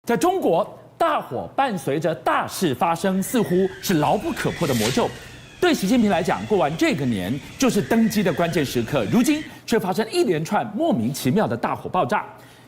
在中国，大火伴随着大事发生，似乎是牢不可破的魔咒。对习近平来讲，过完这个年就是登基的关键时刻，如今却发生一连串莫名其妙的大火爆炸。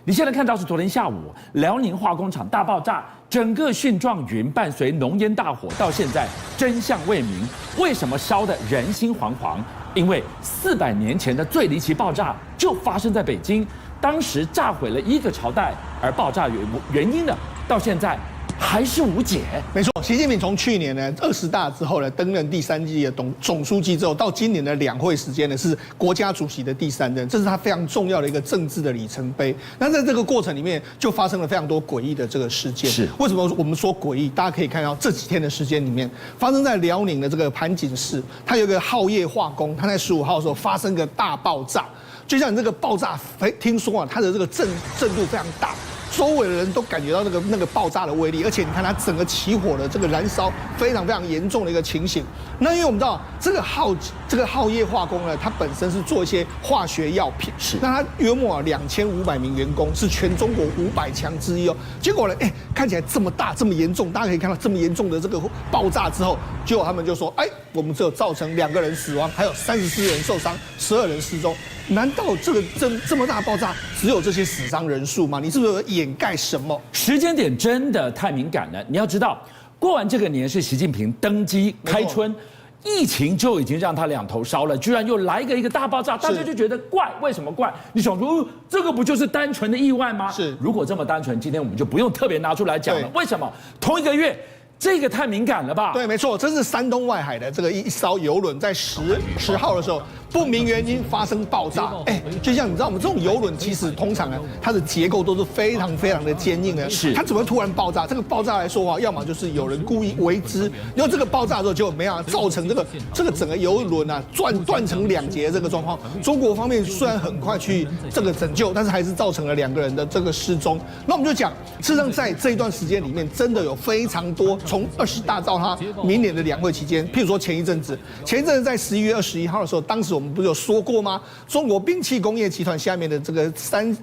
你现在看到是昨天下午辽宁化工厂大爆炸，整个蕈状云伴随浓烟大火，到现在真相未明。为什么烧得人心惶惶？因为400年前的最离奇爆炸就发生在北京。当时炸毁了一个朝代，而爆炸原因呢，到现在还是无解。没错，习近平从去年呢20大之后呢，登任第3届的总书记之后，到今年的2会时间呢，是国家主席的第3任，这是他非常重要的一个政治的里程碑。那在这个过程里面，就发生了非常多诡异的这个事件。是为什么我们说诡异？大家可以看到这几天的时间里面，发生在辽宁的这个盘锦市，它有一个浩业化工，它在15号的时候发生一个大爆炸。就像你这个爆炸，听说啊，它的这个震度非常大，周围的人都感觉到那个爆炸的威力，而且你看它整个起火的这个燃烧非常非常严重的一个情形。那因为我们知道这个浩业化工呢，它本身是做一些化学药品，是那它约莫2500名员工，是全中国500强之一哦。结果呢，看起来这么大这么严重，大家可以看到这么严重的这个爆炸之后，结果他们就说，我们只有造成2个人死亡，还有34人受伤，12人失踪。难道这么大爆炸只有这些死伤人数吗？你是不是有掩盖什么？时间点真的太敏感了。你要知道，过完这个年是习近平登基开春，疫情就已经让他2头烧了，居然又来一个大爆炸，大家就觉得怪。为什么怪？你想说，这个不就是单纯的意外吗？是，如果这么单纯，今天我们就不用特别拿出来讲了。为什么？同一个月。这个太敏感了吧？对，没错，这是山东外海的这个一艘邮轮在10号的时候，不明原因发生爆炸。就像你知道，我们这种邮轮其实通常呢，它的结构都是非常非常的坚硬的，是它怎么会突然爆炸？这个爆炸来说的话，要么就是有人故意为之，然后这个爆炸之后就没想到造成这个整个邮轮啊断成2截这个状况。中国方面虽然很快去这个拯救，但是还是造成了2个人的这个失踪。那我们就讲，事实上在这一段时间里面，真的有非常多。从20大到他明年的2会期间，譬如说前一阵子在11月21号的时候，当时我们不是有说过吗？中国兵器工业集团下面的这个山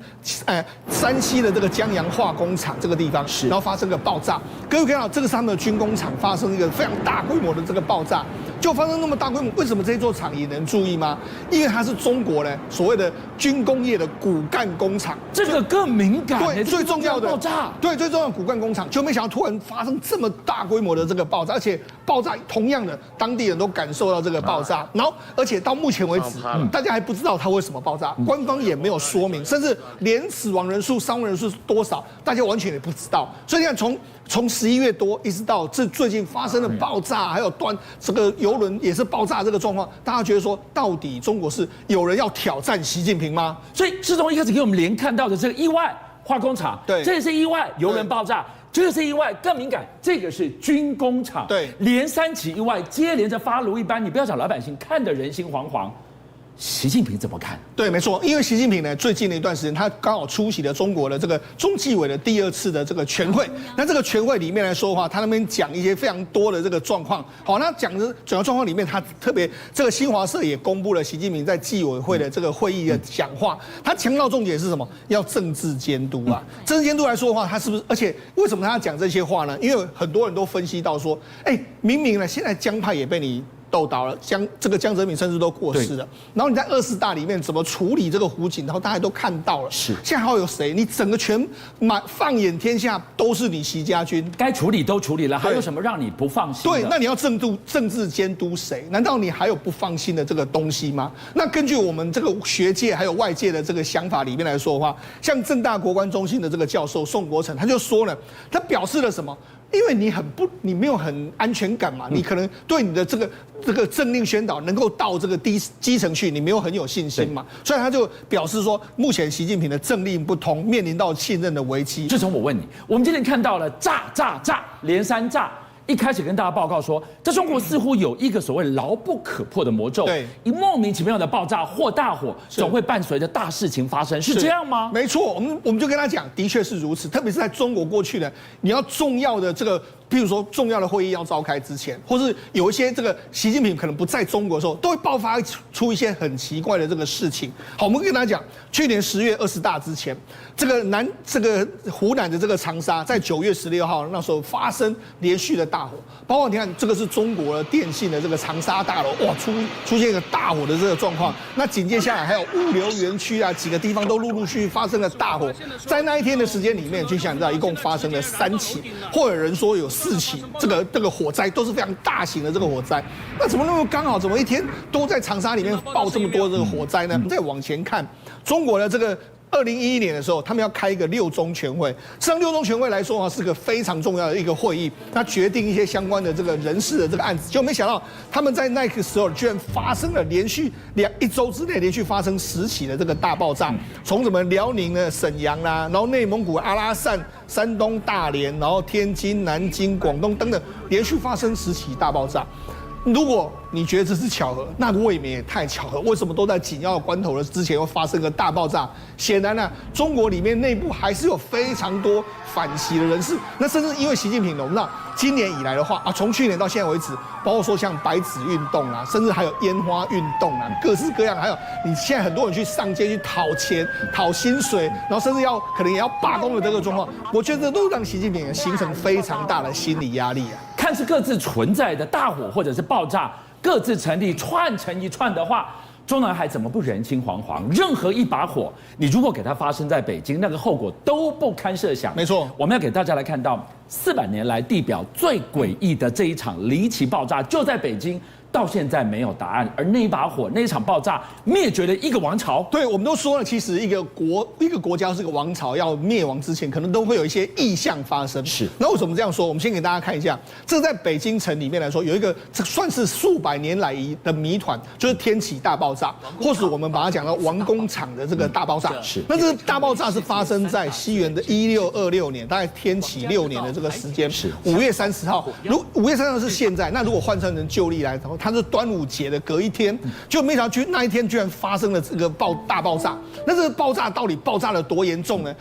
西的这个江阳化工厂这个地方，然后发生个爆炸。各位看到这个是他们的军工厂发生一个非常大规模的这个爆炸，就发生那么大规模，为什么这座厂也能注意吗？因为它是中国呢所谓的军工业的骨干工厂，这个更敏感。对，最重要的爆炸，对，最重要的骨干工厂，就没想到突然发生这么大规模的这个爆炸，而且爆炸同样的，当地人都感受到这个爆炸，然后而且到目前为止，大家还不知道它为什么爆炸，官方也没有说明，甚至连死亡人数、伤亡人数是多少，大家完全也不知道。所以你看，从11月多一直到最近发生的爆炸，还有这个邮轮也是爆炸这个状况，大家觉得说，到底中国是有人要挑战习近平吗？所以自从一开始给我们连看到的这个意外化工厂，对，这也是意外，邮轮爆炸。这个是意外，更敏感。这个是军工厂，对，连3起意外接连着发炉一般，你不要讲老百姓看得人心惶惶。习近平怎么看？对，没错，因为习近平呢，最近的一段时间，他刚好出席了中国的这个中纪委的第2次的这个全会。那这个全会里面来说的话，他那边讲一些非常多的这个状况。好，那讲的整个状况里面，他特别这个新华社也公布了习近平在纪委会的这个会议的讲话。他强调重点是什么？要政治监督啊。政治监督来说的话，他是不是？而且为什么他要讲这些话呢？因为很多人都分析到说，明明呢，现在江派也被你斗倒了，这个江泽民甚至都过世了。然后你在20大里面怎么处理这个胡锦涛，大家都看到了。是，现在还有谁？你整个放眼天下都是你习家军，该处理都处理了，还有什么让你不放心？对，那你要政治监督谁？难道你还有不放心的这个东西吗？那根据我们这个学界还有外界的这个想法里面来说的话，像政大国关中心的这个教授宋国成，他就说了，他表示了什么？因为你没有很安全感嘛，你可能对你的这个政令宣导能够到这个基层去，你没有很有信心嘛，所以他就表示说，目前习近平的政令不通，面临到信任的危机。志从我问你，我们今天看到了炸连3炸。一开始跟大家报告说，在中国似乎有一个所谓牢不可破的魔咒，对，一莫名其妙的爆炸或大火，总会伴随着大事情发生，是这样吗？没错，我们就跟他讲，的确是如此，特别是在中国过去呢，你要重要的这个譬如说重要的会议要召开之前，或是有一些这个习近平可能不在中国的时候，都会爆发出一些很奇怪的这个事情。好，我们跟大家讲，去年10月20大之前，这个湖南的这个长沙，在9月16号那时候发生连续的大火，包括你看这个是中国的电信的这个长沙大楼，哇，出现一个大火的这个状况。那紧接下来还有物流园区啊，几个地方都陆续发生了大火。在那一天的时间里面，就想知道一共发生了3起，或有人说有4起，这个火灾都是非常大型的这个火灾。那怎么那么刚好？怎么一天都在长沙里面爆这么多这个火灾呢？再往前看，中国的这个2011年的时候，他们要开一个6中全会。实际上，6中全会来说啊，是个非常重要的一个会议，它决定一些相关的这个人事的这个案子。就没想到他们在那个时候居然发生了连续1周之内连续发生10起的这个大爆炸，从什么辽宁的沈阳啦，然后内蒙古阿拉善、山东大连，然后天津、南京、广东等等，连续发生10起大爆炸。如果你觉得这是巧合，那未免也太巧合。为什么都在紧要关头的之前又发生个大爆炸？显然呢，中国里面内部还是有非常多反习的人士。那甚至因为习近平，我们知道今年以来的话啊，从去年到现在为止，包括说像白纸运动啊，甚至还有烟花运动啊，各式各样，还有你现在很多人去上街去讨钱、讨薪水，然后甚至可能也要罢工的这个状况，我觉得都让习近平也形成非常大的心理压力啊。看似各自存在的大火或者是爆炸，各自成立串成一串的话，中南海怎么不人心惶惶？任何一把火，你如果给它发生在北京，那个后果都不堪设想。没错，我们要给大家来看到400年来地表最诡异的这一场离奇爆炸，就在北京。到现在没有答案，而那一把火，那一场爆炸灭绝了一个王朝。对，我们都说了，其实一个国家是个王朝要灭亡之前，可能都会有一些异象发生。是，那为什么这样说？我们先给大家看一下，这在北京城里面来说，有一个这算是数百年来的谜团，就是天启大爆炸，或是我们把它讲到王工厂的这个大爆炸。是，那这个大爆炸是发生在西元的1626年，大概天启6年的这个时间。是5月30号。5月30号是现在，那如果换算成旧历来，它是端午节的隔一天，就没想到那一天居然发生了这个大爆炸。那这个爆炸到底爆炸了多严重呢？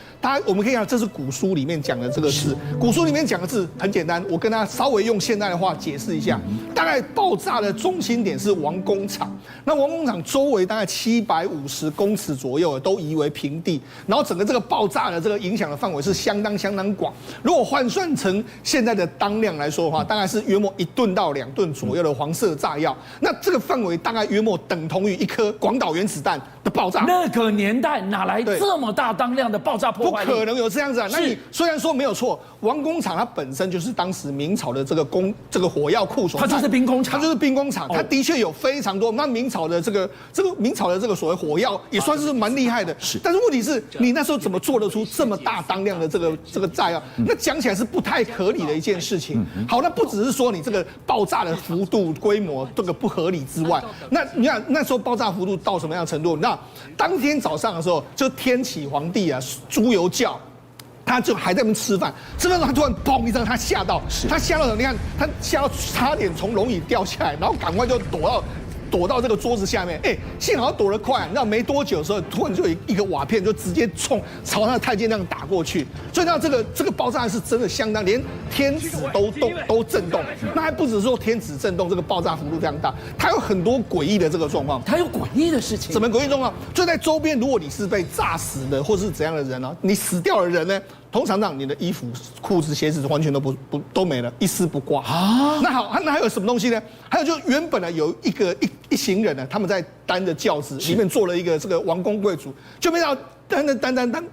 我们可以看，这是古书里面讲的这个字。古书里面讲的字很简单，我跟大家稍微用现代的话解释一下。大概爆炸的中心点是王工厂，那王工厂周围大概750公尺左右都夷为平地，然后整个这个爆炸的这个影响的范围是相当广。如果换算成现在的当量来说的话，大概是约莫1吨到2吨左右的黄色炸药。那这个范围大概约莫等同于一颗广岛原子弹的爆炸。那个年代哪来这么大当量的爆炸破坏力？不可能有这样子啊！那你虽然说没有错，王工厂它本身就是当时明朝的这个火药库所在，它就是兵工厂，它就是兵工厂，它的确有非常多。那明朝的这个所谓火药也算是蛮厉害的。是，但是问题是你那时候怎么做得出这么大当量的这个炸药？那讲起来是不太合理的一件事情。好，那不只是说你这个爆炸的幅度、规模这个不合理之外，那你看那时候爆炸幅度到什么样的程度？那当天早上的时候，就天启皇帝啊，猪油教。他就还在那边吃饭的时候，他突然砰一声，他吓到，你看他吓到差点从龙椅掉下来，然后赶快就躲到这个桌子下面，幸好躲得快，你知道没多久的时候，突然就有一个瓦片就直接朝他的太监那样打过去，所以那这个爆炸是真的相当，连天子都震动。那还不只是说天子震动，这个爆炸幅度非常大，它有很多诡异的这个状况。它有诡异的事情。什么诡异状况？就在周边，如果你是被炸死的，或是怎样的人呢？你死掉的人呢？通常让你的衣服、裤子、鞋子完全都没了，一丝不挂啊。那好，那还有什么东西呢？还有就原本呢有一行人呢，他们在担着轿子，里面坐了一个这个王公贵族，就没想到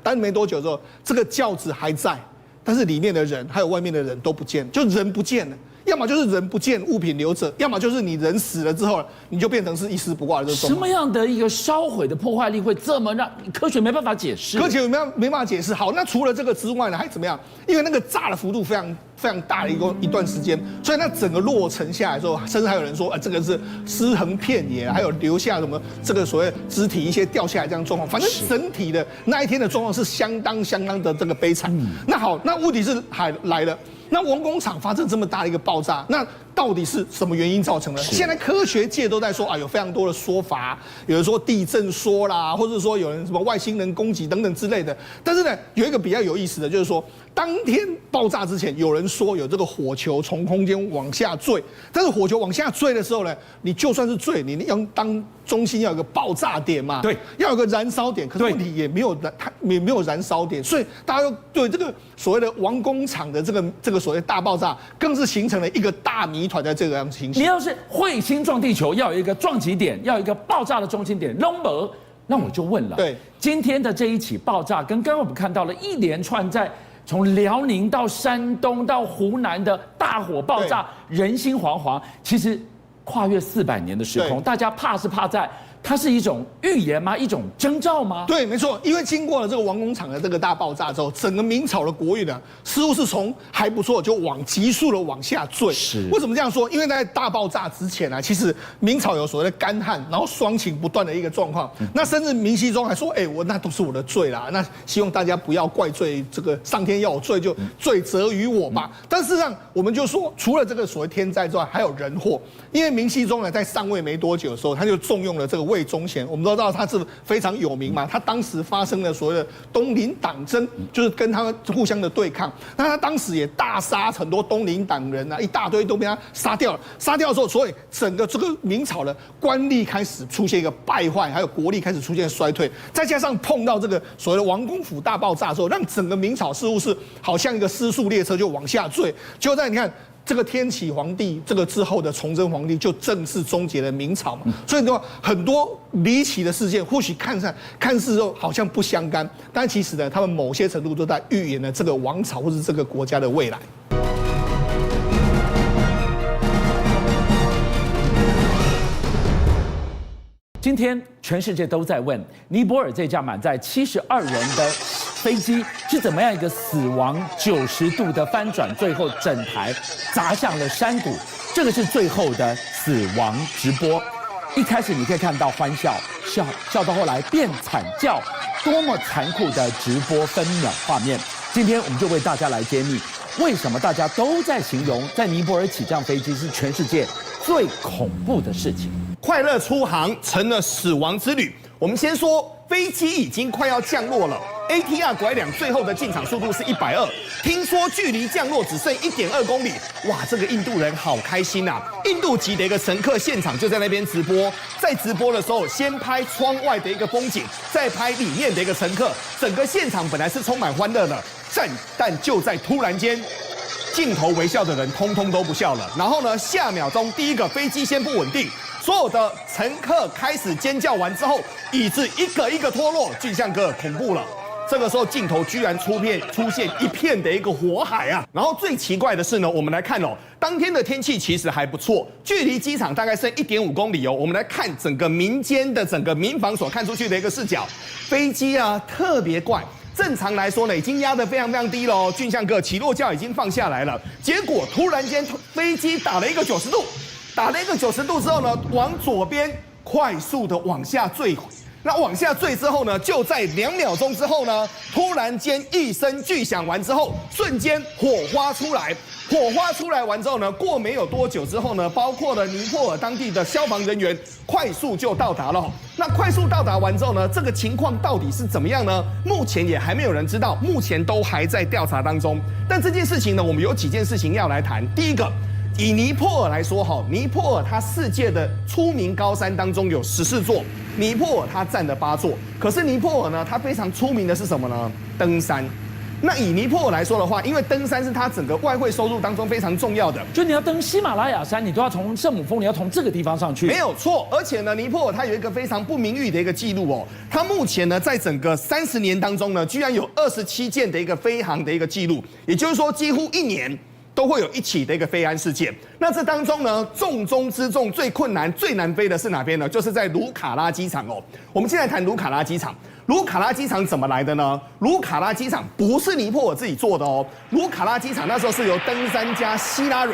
担没多久之后，这个轿子还在，但是里面的人还有外面的人都不见，就人不见了。要么就是人不见，物品留着；要么就是你人死了之后，你就变成是一丝不挂的这种。什么样的一个烧毁的破坏力会这么让科学没办法解释？科学没办法解释。好，那除了这个之外呢，还怎么样？因为那个炸的幅度非常大的一段时间，所以那整个落成下来之后，甚至还有人说，这个是尸横遍野，还有留下什么这个所谓肢体一些掉下来这样状况。反正整体的那一天的状况是相当的这个悲惨。那好，那问题是还来了。那王工厂发生这么大的一个爆炸，那到底是什么原因造成的？现在科学界都在说啊，有非常多的说法，有人说地震说啦，或者说有人什么外星人攻击等等之类的。但是呢，有一个比较有意思的就是说，当天爆炸之前，有人说有这个火球从空间往下坠，但是火球往下坠的时候呢，你就算是坠，你要当中心要有个爆炸点嘛，对，要有个燃烧点。可是问题也没有燃烧点，所以大家又对这个所谓的王工厂的这个所谓大爆炸，更是形成了一个大谜团在这个样情形。你要是彗星撞地球，要有一个撞击点，要有一个爆炸的中心点，拢没。那我就问了，对，今天的这一起爆炸，跟刚刚我们看到了一连串在从辽宁到山东到湖南的大火爆炸，人心惶惶。其实跨越400年的时空，大家怕是怕在。它是一种预言吗？一种征兆吗？对，没错，因为经过了这个王工厂的这个大爆炸之后，整个明朝的国运呢，似乎是从还不错就急速的往下坠。是，为什么这样说？因为在大爆炸之前呢，其实明朝有所谓的干旱，然后霜情不断的一个状况。那甚至明熹宗还说：“那都是我的罪啦，那希望大家不要怪罪这个上天要有罪，就罪责于我吧。”但事实上，我们就说，除了这个所谓天灾之外，还有人祸。因为明熹宗呢，在上位没多久的时候，他就重用了这个魏忠贤。我们都知道他是非常有名嘛，他当时发生了所谓的东林党争，就是跟他互相的对抗。那他当时也大杀很多东林党人啊，一大堆都被他杀掉了。杀掉之后，所以整个这个明朝的官力开始出现一个败坏，还有国力开始出现衰退。再加上碰到这个所谓的王公府大爆炸之后，让整个明朝似乎是好像一个失速列车就往下坠。结果在你看。这个天启皇帝这个之后的崇祯皇帝就正式终结了明朝嘛，所以说很多离奇的事件，或许看似后好像不相干，但其实呢，他们某些程度都在预言了这个王朝或是这个国家的未来。今天全世界都在问尼泊尔这架满载72人的飞机是怎么样一个死亡90度的翻转，最后整台砸向了山谷。这个是最后的死亡直播。一开始你可以看到欢笑，笑到后来变惨叫，多么残酷的直播分秒画面。今天我们就为大家来揭秘，为什么大家都在形容在尼泊尔起降飞机是全世界最恐怖的事情。快乐出航成了死亡之旅。我们先说飞机已经快要降落了 ，ATR 拐两最后的进场速度是120，听说距离降落只剩1.2公里。哇，这个印度人好开心啊！印度籍的一个乘客现场就在那边直播，在直播的时候先拍窗外的一个风景，再拍里面的一个乘客，整个现场本来是充满欢乐的，但就在突然间。镜头微笑的人通通都不笑了，然后呢，下秒钟第一个飞机先不稳定，所有的乘客开始尖叫完之后，椅子一个一个脱落，俊相哥恐怖了。这个时候镜头居然出现一片的一个火海啊！然后最奇怪的是呢，我们来看哦，当天的天气其实还不错，距离机场大概剩1.5公里哦。我们来看整个民间的整个民房所看出去的一个视角，飞机啊特别怪。正常来说呢，已经压得非常非常低了哦。俊相哥起落架已经放下来了，结果突然间飞机打了一个90度，打了一个90度之后呢，往左边快速的往下坠。那往下坠之后呢，就在2秒钟之后呢，突然间一声巨响完之后，瞬间火花出来。火花出来完之后呢，过没有多久之后呢，包括了尼泊尔当地的消防人员快速就到达了。那快速到达完之后呢，这个情况到底是怎么样呢？目前也还没有人知道，目前都还在调查当中。但这件事情呢，我们有几件事情要来谈。第一个，以尼泊尔来说，尼泊尔它世界的出名高山当中有14座，尼泊尔它占了8座。可是尼泊尔呢，它非常出名的是什么呢？登山。那以尼泊尔来说的话，因为登山是它整个外汇收入当中非常重要的，就你要登喜马拉雅山，你都要从圣母峰，你要从这个地方上去，没有错。而且呢，尼泊尔它有一个非常不名誉的一个记录哦，它目前呢在整个30年当中呢，居然有27件的一个飞航的一个记录，也就是说几乎1年都会有1起的一个飞安事件。那这当中呢，重中之重、最困难、最难飞的是哪边呢？就是在卢卡拉机场哦。我们现在谈卢卡拉机场。卢卡拉机场怎么来的呢？卢卡拉机场不是尼泊尔自己做的哦。卢卡拉机场那时候是由登山家希拉蕊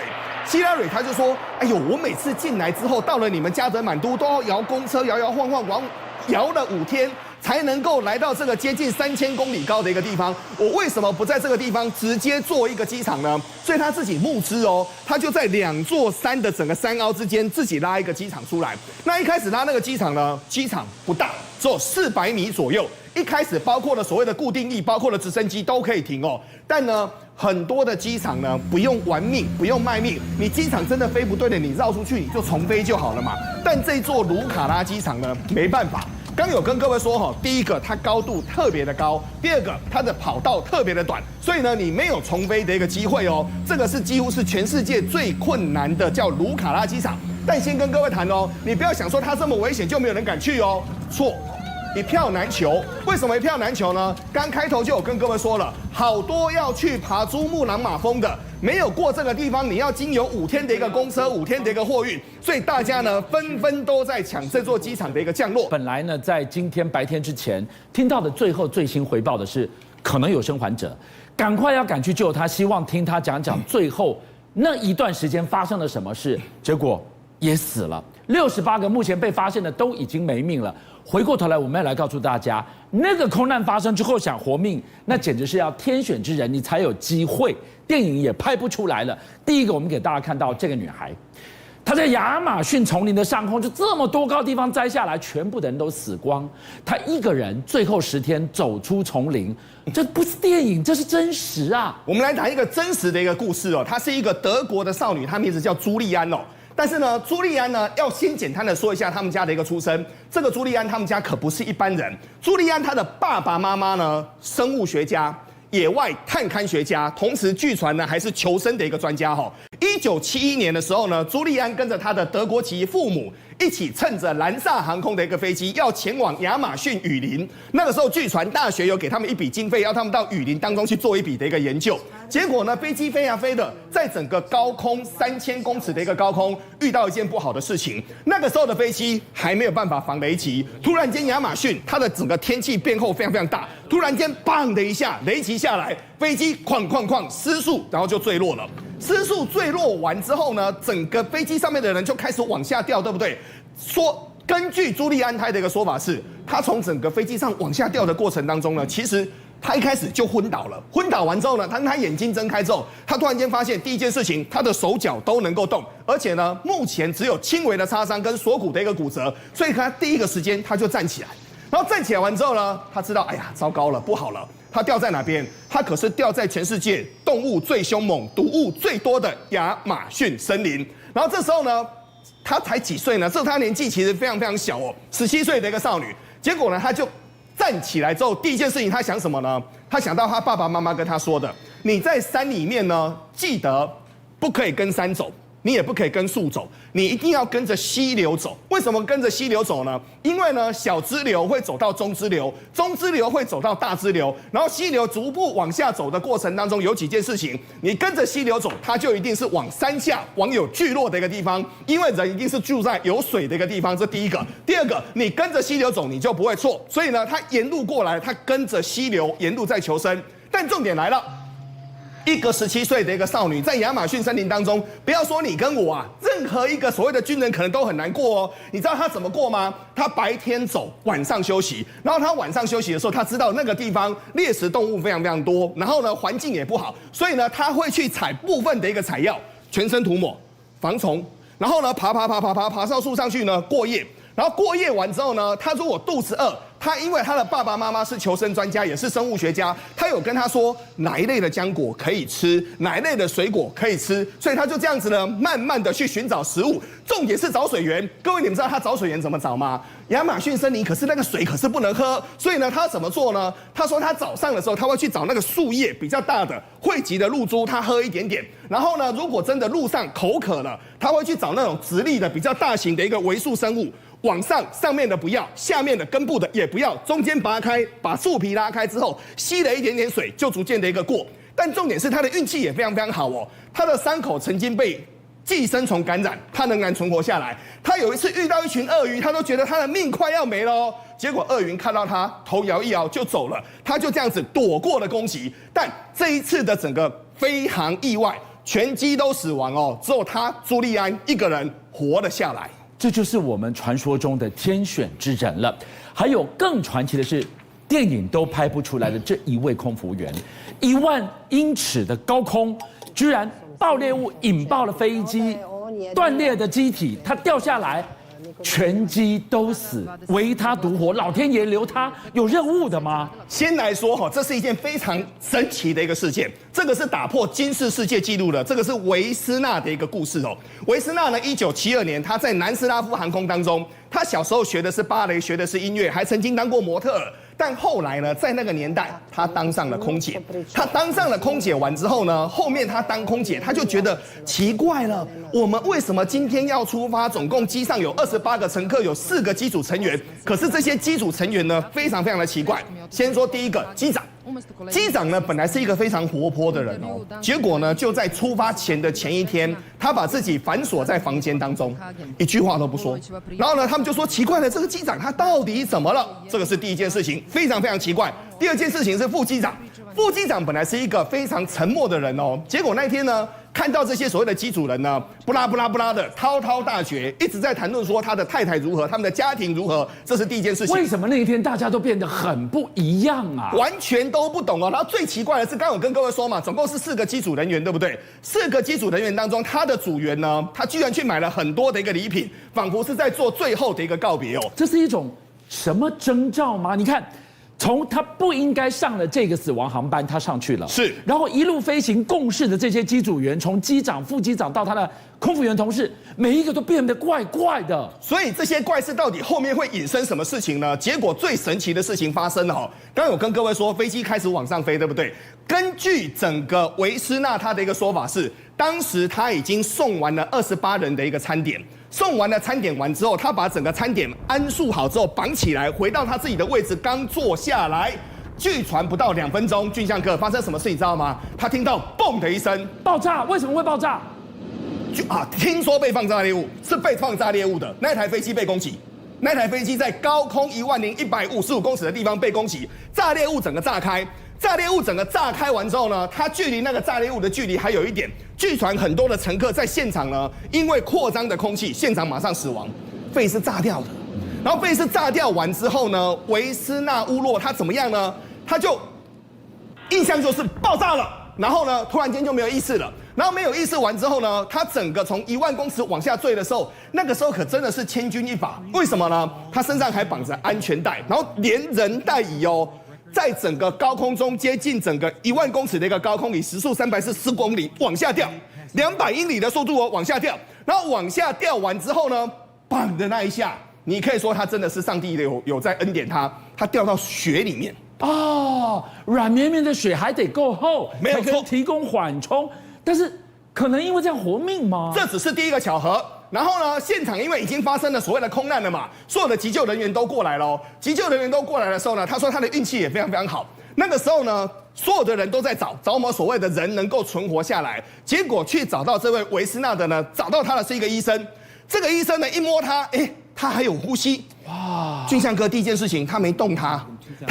他就说：“哎呦，我每次进来之后，到了你们加德满都都要摇公车，摇摇晃晃，摇了5天。”才能够来到这个接近3000公里高的一个地方。我为什么不在这个地方直接做一个机场呢？所以他自己募资哦，他就在2座山的整个山凹之间自己拉一个机场出来。那一开始拉那个机场呢，机场不大，只有400米左右。一开始包括了所谓的固定翼，包括了直升机都可以停哦。但呢，很多的机场呢不用玩命，不用卖命，你机场真的飞不对的，你绕出去你就重飞就好了嘛。但这座卢卡拉机场呢，没办法。刚有跟各位说哈，第一个它高度特别的高，第二个它的跑道特别的短，所以呢你没有重飞的一个机会哦。这个是几乎是全世界最困难的叫卢卡拉机场。但先跟各位谈哦，你不要想说它这么危险就没有人敢去哦，错。一票难求，为什么一票难求呢？刚开头就有跟各位说了，好多要去爬珠穆朗玛峰的，没有过这个地方，你要经由5天的一个公车，5天的一个货运，所以大家呢纷纷都在抢这座机场的一个降落。本来呢，在今天白天之前听到的最新回报的是，可能有生还者，赶快要赶去救他，希望听他讲最后那一段时间发生了什么事，结果也死了。68个目前被发现的都已经没命了。回过头来，我们要来告诉大家，那个空难发生之后想活命，那简直是要天选之人，你才有机会。电影也拍不出来了。第一个，我们给大家看到这个女孩，她在亚马逊丛林的上空，就这么多高地方摘下来，全部的人都死光。她一个人最后10天走出丛林，这不是电影，这是真实啊！我们来谈一个真实的一个故事哦，她是一个德国的少女，她名字叫朱利安哦。但是呢，朱利安呢，要先简单的说一下他们家的一个出身。这个朱利安他们家可不是一般人。朱利安他的爸爸妈妈呢，生物学家、野外探勘学家，同时据传呢还是求生的一个专家哈。1971年的时候呢，朱利安跟着他的德国籍父母一起乘着蓝萨航空的一个飞机，要前往亚马逊雨林。那个时候，据传大学有给他们一笔经费，要他们到雨林当中去做一笔的一个研究。结果呢，飞机飞啊飞的，在整个高空3000公尺的一个高空，遇到一件不好的事情。那个时候的飞机还没有办法防雷击，突然间亚马逊它的整个天气变候非常非常大，突然间砰的一下，雷击下来，飞机哐失速，然后就坠落了。失速坠落完之后呢，整个飞机上面的人就开始往下掉，对不对？说根据朱利安他的一个说法是，他从整个飞机上往下掉的过程当中呢，其实他一开始就昏倒了。昏倒完之后呢，当他眼睛睁开之后，他突然间发现第一件事情，他的手脚都能够动，而且呢，目前只有轻微的擦伤跟锁骨的一个骨折，所以他第一个时间他就站起来。然后站起来完之后呢，他知道，哎呀，糟糕了，不好了。他掉在哪边？他可是掉在全世界动物最凶猛、毒物最多的亚马逊森林。然后这时候呢，他才几岁呢？这他年纪其实非常非常小哦，17岁的一个少女。结果呢，他就站起来之后，第一件事情他想什么呢？他想到他爸爸妈妈跟他说的：你在山里面呢，记得不可以跟山走。你也不可以跟树走，你一定要跟着溪流走。为什么跟着溪流走呢？因为呢，小支流会走到中支流，中支流会走到大支流，然后溪流逐步往下走的过程当中，有几件事情，你跟着溪流走，它就一定是往山下、往有聚落的一个地方，因为人一定是住在有水的一个地方，这第一个。第二个，你跟着溪流走，你就不会错。所以呢，他沿路过来，他跟着溪流沿路在求生。但重点来了。一个17岁的一个少女在亚马逊森林当中，不要说你跟我啊，任何一个所谓的军人可能都很难过哦。你知道他怎么过吗？他白天走，晚上休息。然后他晚上休息的时候，他知道那个地方猎食动物非常非常多，然后呢环境也不好，所以呢他会去采部分的一个采药，全身涂抹防虫，然后呢爬到树上去呢过夜。然后过夜完之后呢，他如果肚子饿，他因为他的爸爸妈妈是求生专家，也是生物学家，他有跟他说哪一类的浆果可以吃，哪一类的水果可以吃，所以他就这样子呢，慢慢的去寻找食物。重点是找水源。各位，你们知道他找水源怎么找吗？亚马逊森林可是那个水可是不能喝，所以呢，他怎么做呢？他说他早上的时候他会去找那个树叶比较大的汇集的露珠，他喝一点点。然后呢，如果真的路上口渴了，他会去找那种直立的比较大型的一个微塑生物。往上面的不要，下面的根部的也不要，中间拔开，把树皮拉开之后，吸了一点点水，就逐渐的一个过。但重点是他的运气也非常非常好哦，他的伤口曾经被寄生虫感染，他仍然存活下来。他有一次遇到一群鳄鱼，他都觉得他的命快要没了哦，结果鳄鱼看到他，头摇一摇就走了，他就这样子躲过了攻击。但这一次的整个飞航意外，全机都死亡哦，只有他朱利安一个人活了下来。这就是我们传说中的天选之人了。还有更传奇的是，电影都拍不出来的这一位空服员，1万英尺的高空，居然爆裂物引爆了飞机，断裂的机体，它掉下来。全机都死，唯他独活，老天爷留他有任务的吗？先来说哈，这是一件非常神奇的一个事件，这个是打破金氏世界纪录的，这个是维斯纳的一个故事哦。维斯纳呢，1972年他在南斯拉夫航空当中，他小时候学的是芭蕾，学的是音乐，还曾经当过模特儿。但后来呢，在那个年代，他当上了空姐。他当上了空姐完之后呢，后面他当空姐，他就觉得奇怪了，我们为什么今天要出发？总共机上有28个乘客，有4个机组成员，可是这些机组成员呢，非常非常的奇怪。先说第一个，机长。机长呢，本来是一个非常活泼的人哦，结果呢，就在出发前的前一天，他把自己反锁在房间当中，一句话都不说。然后呢，他们就说奇怪了，这个机长他到底怎么了？这个是第一件事情，非常非常奇怪。第二件事情是副机长，副机长本来是一个非常沉默的人哦，结果那天呢，看到这些所谓的机组人呢，不拉的滔滔大绝，一直在谈论说他的太太如何，他们的家庭如何，这是第一件事情。为什么那一天大家都变得很不一样啊？完全都不懂哦。然后最奇怪的是，刚刚我跟各位说嘛，总共是4个机组人员，对不对？4个机组人员当中，他的组员呢，他居然去买了很多的一个礼品，仿佛是在做最后的一个告别哦。这是一种什么征兆吗？你看。从他不应该上的这个死亡航班，他上去了，是，然后一路飞行共事的这些机组员，从机长、副机长到他的空服员同事，每一个都变得怪怪的。所以这些怪事到底后面会引申什么事情呢？结果最神奇的事情发生了哦。刚刚有跟各位说，飞机开始往上飞，对不对？根据整个维斯纳他的一个说法是，当时他已经送完了28人的一个餐点。送完了餐点完之后，他把整个餐点安束好之后绑起来，回到他自己的位置，刚坐下来，据传不到2分钟，俊相哥发生什么事你知道吗？他听到嘣的一声，爆炸，为什么会爆炸？听说被放炸猎物，是被放炸猎物的那台飞机被攻击。那台飞机在高空10155公尺的地方被攻击，炸猎物整个炸开。炸裂物整个炸开完之后呢，它距离那个炸裂物的距离还有一点。据传很多的乘客在现场呢，因为扩张的空气，现场马上死亡，肺是炸掉的。然后肺是炸掉完之后呢，维斯纳乌洛他怎么样呢？他就印象就是爆炸了，然后呢，突然间就没有意识了。然后没有意识完之后呢，他整个从1万公尺往下坠的时候，那个时候可真的是千钧一发。为什么呢？他身上还绑着安全带，然后连人带椅哦。在整个高空中接近整个1万公尺的一个高空，以时速340公里往下掉，200英里的速度往下掉，然后往下掉完之后呢，砰的那一下，你可以说他真的是上帝有在恩典他掉到雪里面哦，软绵绵的雪还得够厚，没有错，才可以提供缓冲，但是可能因为这样活命吗？这只是第一个巧合。然后呢，现场因为已经发生了所谓的空难了嘛，所有的急救人员都过来了。急救人员都过来的时候呢，他说他的运气也非常非常好。那个时候呢，所有的人都在找我们所谓的人能够存活下来。结果去找到这位维斯纳的呢，找到他的是一个医生。这个医生呢，一摸他，他还有呼吸。哇！俊相哥第一件事情，他没动他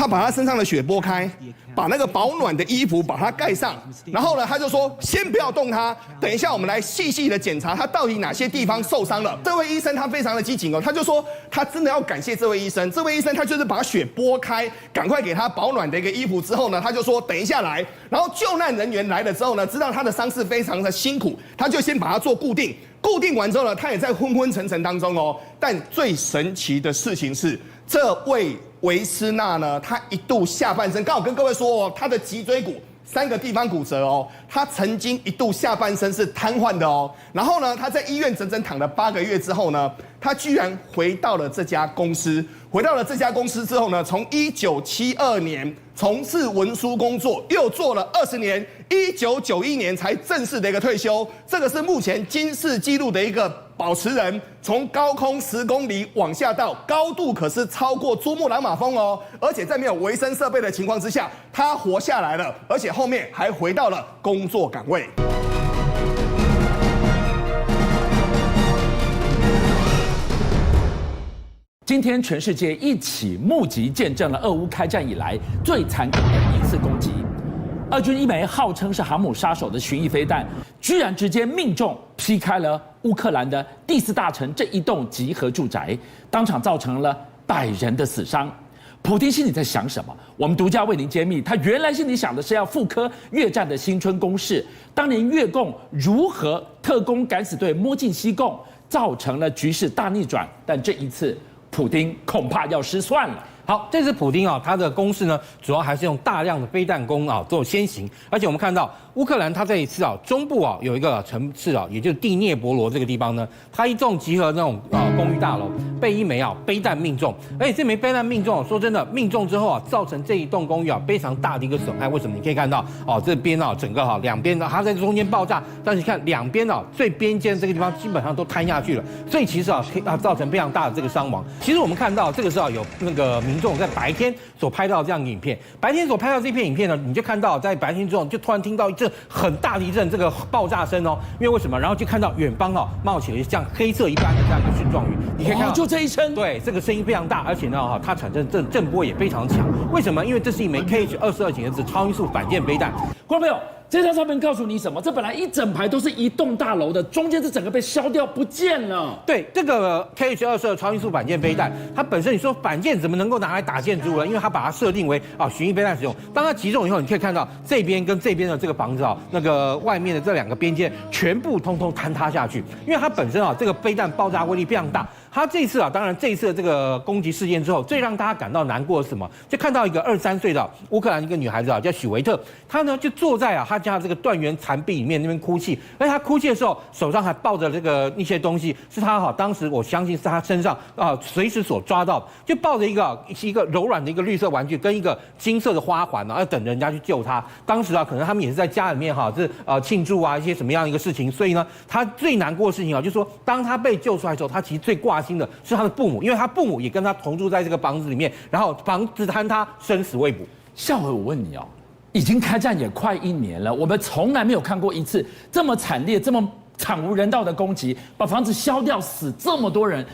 把他身上的血拨开，把那个保暖的衣服把它盖上，然后呢，他就说先不要动他，等一下我们来细细的检查他到底哪些地方受伤了。这位医生他非常的机警哦，他就说他真的要感谢这位医生，这位医生他就是把血拨开，赶快给他保暖的一个衣服之后呢，他就说等一下来，然后救难人员来了之后呢，知道他的伤势非常的辛苦，他就先把他做固定。固定完之后呢，他也在昏昏沉沉当中哦。但最神奇的事情是，这位维斯纳呢，他一度下半身，刚好跟各位说哦，他的脊椎骨3个地方骨折哦，他曾经一度下半身是瘫痪的哦。然后呢，他在医院整整躺了8个月之后呢，他居然回到了这家公司。回到了这家公司之后呢，从1972年从事文书工作，又做了20年，1991年才正式的一个退休。这个是目前金氏纪录的一个保持人，从高空10公里往下到高度可是超过珠穆朗玛峰哦，而且在没有维生设备的情况之下，他活下来了，而且后面还回到了工作岗位。今天全世界一起目击见证了俄乌开战以来最残酷的一次攻击。俄军一枚号称是航母杀手的巡弋飞弹，居然直接命中劈开了乌克兰的第4大城这一栋集合住宅，当场造成了100人的死伤。普丁心里在想什么？我们独家为您揭秘，他原来心里想的是要复刻越战的新春攻势，当年越共如何特工敢死队摸进西贡，造成了局势大逆转。但这一次，普丁恐怕要失算了。好，这次普丁啊，他的攻势呢，主要还是用大量的飞弹攻啊做先行，而且我们看到乌克兰他这一次啊，中部啊有一个城市啊，也就是第聂伯罗这个地方呢，他一众集合那种公寓大楼，被一枚飞弹命中，而且这枚飞弹命中，说真的，命中之后啊，造成这一栋公寓啊非常大的一个损害。为什么？你可以看到这边整个两边它在中间爆炸，但是你看两边最边间这个地方基本上都瘫下去了，所以其实造成非常大的这个伤亡。其实我们看到这个是有那个民众在白天所拍到这样的影片，白天所拍到这片影片呢，你就看到在白天之后就突然听到一阵很大的一阵这个爆炸声哦，因为为什么？然后就看到远方冒起了像黑色一般的这样一个蕈状云，你可以看到就这一声，对，这个声音非常大，而且呢它产生震波也非常强。为什么？因为这是一枚 KH-22型的超音速反舰飞弹。观众朋友，这张照片告诉你什么？这本来一整排都是一栋大楼的，中间这整个被削掉不见了。对，这个 KH-22超音速反舰飞弹，它本身你说反舰怎么能够拿来打建筑呢？因为它把它设定为巡弋飞弹使用。当它击中以后，你可以看到这边跟这边的这个房子那个外面的这两个边界全部通通坍塌下去，因为它本身这个飞弹爆炸威力非常大。他这一次当然这一次的这个攻击事件之后，最让大家感到难过的是什么？就看到一个23岁的乌克兰一个女孩子叫许维特，她呢就坐在她家这个断垣残壁里面那边哭泣，而且她哭泣的时候手上还抱着这个一些东西，是她当时我相信是她身上随时所抓到的，就抱着一个柔软的一个绿色玩具跟一个金色的花环要等人家去救她。当时可能他们也是在家里面庆祝一些什么样一个事情，所以呢，她最难过的事情就是说，当她被救出来的时候，她其实最挂心的是他的父母，因为他父母也跟他同住在这个房子里面，然后房子坍塌，生死未卜。孝伟，我问你已经开战也快1年了，我们从来没有看过一次这么惨烈、这么惨无人道的攻击，把房子烧掉，死这么多人。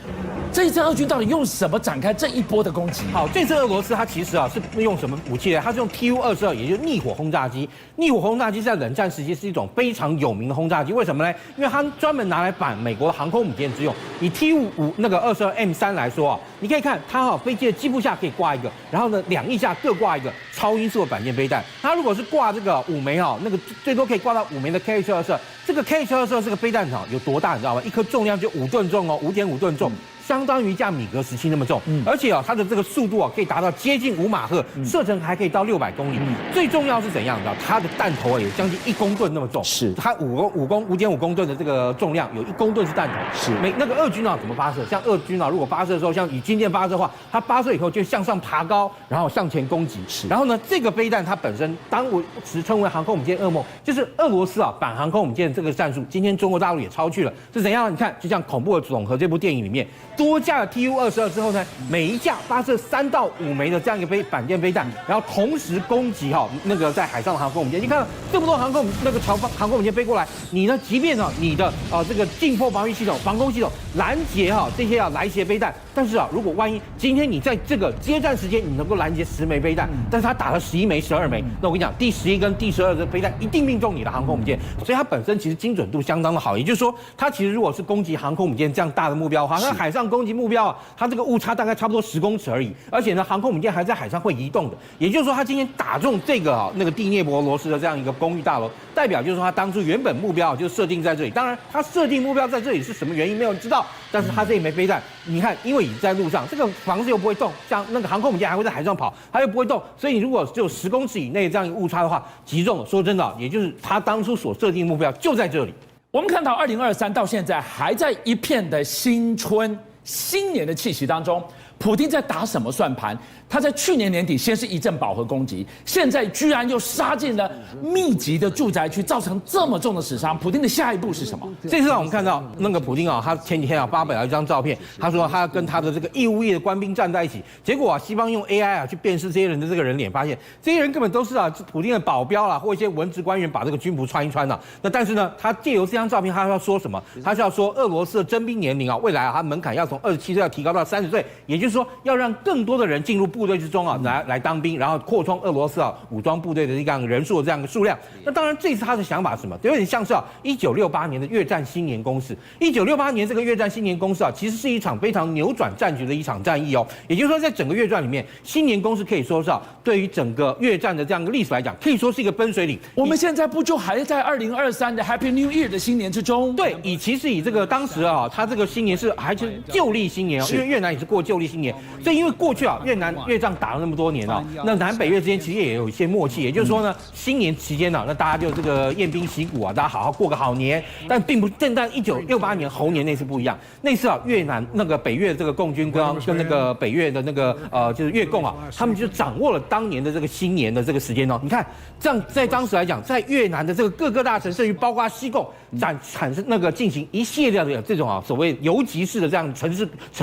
这一次俄军到底用什么展开这一波的攻击？好，这次俄罗斯它其实是用什么武器呢？它是用 Tu-22，也就是逆火轰炸机。逆火轰炸机在冷战时期是一种非常有名的轰炸机，为什么呢？因为它专门拿来反美国的航空母舰之用。以 T-52那个22M3来说你可以看它飞机的机腹下可以挂一个，然后呢2翼下各挂一个超音速的反舰飞弹。它如果是挂这个5枚那个最多可以挂到5枚的 KH-22，这个 KH-22这个飞弹有多大你知道吗？一颗重量就5吨重5.5吨重。相当于一架米格17那么重，而且它的这个速度可以达到接近5马赫，射程还可以到600公里。最重要是怎样的？它的弹头有将近1公吨那么重，是它5.5公吨的这个重量，有1公吨是弹头。是那个俄军怎么发射？像俄军如果发射的时候，像以军舰发射的话，它发射以后就向上爬高，然后向前攻击。是，然后呢，这个飞弹它本身当我时称为航空母舰噩梦，就是俄罗斯反航空母舰这个战术，今天中国大陆也抄去了，是怎样？你看，就像《恐怖的总和》这部电影里面。多架的 Tu-22之后呢，每一架发射3到5枚的这样一个反舰飞弹，然后同时攻击那个在海上的航空母舰。你看这么多航空母舰飞过来，你呢，即便你的这个近迫防御系统、防空系统拦截这些来袭飞弹，但是如果万一今天你在这个接战时间你能够拦截10枚飞弹，但是他打了11枚、12枚，那我跟你讲，第11跟第12的飞弹一定命中你的航空母舰，所以它本身其实精准度相当的好。也就是说，它其实如果是攻击航空母舰这样大的目标的话，它海上攻击目标它这个误差大概差不多10公尺而已，而且呢，航空母舰还在海上会移动的。也就是说，它今天打中这个那个第聂伯罗斯的这样一个公寓大楼，代表就是说它当初原本目标就设定在这里。当然，它设定目标在这里是什么原因没有人知道，但是它这一枚飞弹，你看，因为已在路上，这个房子又不会动，像那个航空母舰还会在海上跑，它又不会动，所以你如果只有10公尺以内这样一个误差的话，击中了，说真的，也就是它当初所设定目标就在这里。我们看到2023到现在还在一片的新春新年的气息当中，普丁在打什么算盘？他在去年年底先是一阵饱和攻击，现在居然又杀进了密集的住宅区，造成这么重的死伤。普丁的下一步是什么？这次我们看到那个普丁他前几天发表了一张照片，他说他跟他的这个义务役的官兵站在一起，结果西方用 AI 去辨识这些人的这个人脸，发现这些人根本都是普丁的保镖啦，或一些文职官员把这个军服穿一穿那但是呢，他借由这张照片，他要说什么？他是要说俄罗斯的征兵年龄未来他门槛要从27岁要提高到30岁，也就是说要让更多的人进入部部队之中啊来当兵，然后扩充俄罗斯武装部队的这样人数的这样的数量。那当然，这次他的想法是什么？有点像是1968年的越战新年攻势。1968年这个越战新年攻势其实是一场非常扭转战局的一场战役哦。也就是说，在整个越战里面，新年攻势可以说是对于整个越战的这样一个历史来讲，可以说是一个分水岭。我们现在不就还在2023的 Happy New Year 的新年之中？对，其实以这个当时他这个新年还是旧历新年因为越南也是过旧历新年，所以因为过去越南越战打了那么多年那南北越之间其实也有一些默契，也就是说呢，新年期间那大家就这个宴宾息鼓大家好好过个好年，但1968年猴年那次不一样，那次越南那个北越的这个共军跟那个北越的那个就是越共他们就掌握了当年的这个新年的这个时间你看这样在当时来讲，在越南的这个各个大城市，包括西贡产生进行一系列的这种所谓游击式的这样城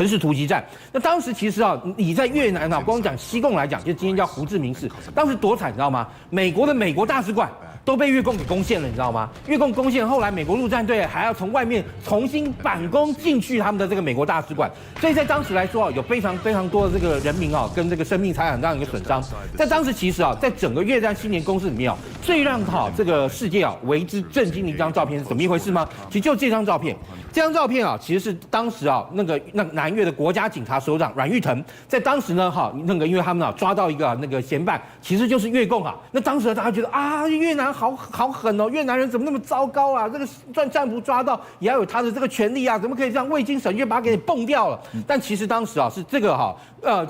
市突击战。那当时其实你在越南光讲西贡来讲，就今天叫胡志明市，当时多惨你知道吗？美国大使馆都被越共给攻陷了，你知道吗？越共攻陷，后来美国陆战队还要从外面重新反攻进去他们的这个美国大使馆，所以在当时来说有非常非常多的这个人民跟这个生命财产这样一个损伤。在当时其实在整个越战新年攻势里面最让这个世界为之震惊的一张照片是怎么一回事吗？其实就这张照片。这张照片其实是当时那个南越的国家警察首长阮玉腾在当时呢因为他们抓到一个那个嫌犯，其实就是越共那当时大家觉得越南好狠越南人怎么那么糟糕这个战俘抓到也要有他的这个权利怎么可以这样未经审阅把他给蹦掉了？但其实当时是这个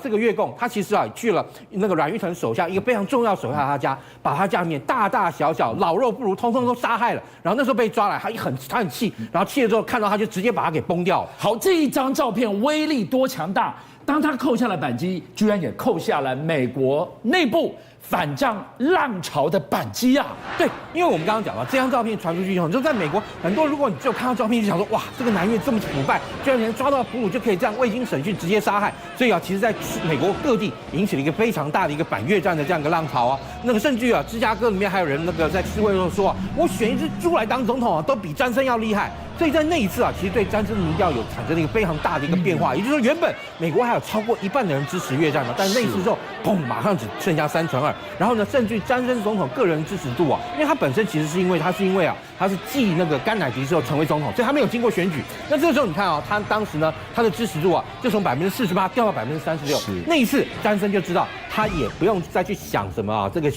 这个越共他其实去了那个阮玉腾手下一个非常重要手下他家，把他家里面大大小小老弱妇孺通通都杀害了。然后那时候被抓来，他很气，然后气了之后看到他就直接把他给崩掉了。好，这一张照片威力多强大！当他扣下了扳机，居然也扣下了美国内部反战浪潮的扳机对，因为我们刚刚讲到这张照片传出去以后，你就在美国很多，如果你只有看到照片就想说哇，这个南越这么腐败，居然连抓到俘虏就可以这样未经审讯直接杀害，所以其实在美国各地引起了一个非常大的一个反越战的这样一个浪潮那个甚至芝加哥里面还有人在示威的时候说我选一只猪来当总统都比詹森要厉害。所以在那一次其实对詹森的民调有产生了一个非常大的一个变化，也就是说原本美国还有超过一半的人支持越战但那一次之后，砰，马上只剩下2/3。然后呢，甚至于詹森总统个人支持度因为他本身其实是因为他是继那个甘乃迪之后成为总统，所以他没有经过选举。那这个时候你看他当时呢，他的支持度就从48%掉到36%。那一次詹森就知道他也不用再去想什么这个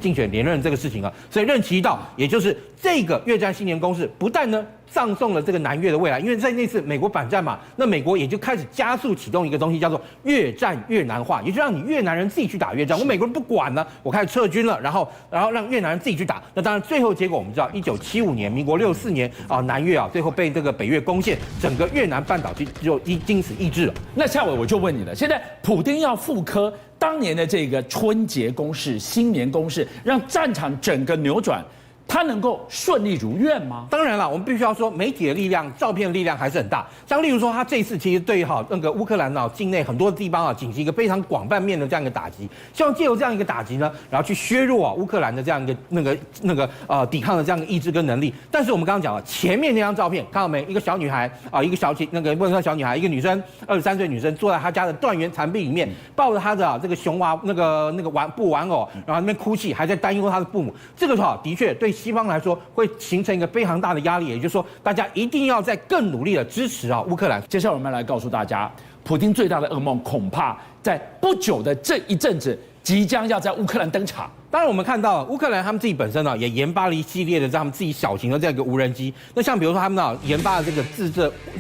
竞选连任这个事情所以任期一到，也就是这个越战新年攻势不但呢葬送了这个南越的未来，因为在那次美国反战嘛，那美国也就开始加速启动一个东西，叫做越战越南化，也就让你越南人自己去打越战，我美国人不管了，我开始撤军了，然后让越南人自己去打。那当然最后结果我们知道，1975年，民国64年南越最后被这个北越攻陷，整个越南半岛就经此抑制了。那夏伟我就问你了，现在普丁要复刻当年的这个春节攻势、新年攻势，让战场整个扭转。他能够顺利如愿吗？当然了，我们必须要说，媒体的力量、照片的力量还是很大。像例如说，他这一次其实对那个乌克兰境内很多地方进行一个非常广泛面的这样一个打击，希望借由这样一个打击呢，然后去削弱乌克兰的这样一个抵抗的这样一个意志跟能力。但是我们刚刚讲了，前面那张照片看到没？一个小女孩一个不能说小女孩，一个女生，23岁女生坐在她家的断垣残壁里面，抱着她的这个熊娃那个布玩偶，然后那边哭泣，还在担忧她的父母。这个的确对西方来说会形成一个非常大的压力，也就是说，大家一定要再更努力的支持乌克兰。接下来我们来告诉大家，普丁最大的噩梦恐怕在不久的这一阵子即将要在乌克兰登场。当然，我们看到乌克兰他们自己本身也研发了一系列的他们自己小型的这样一个无人机。那像比如说他们研发的这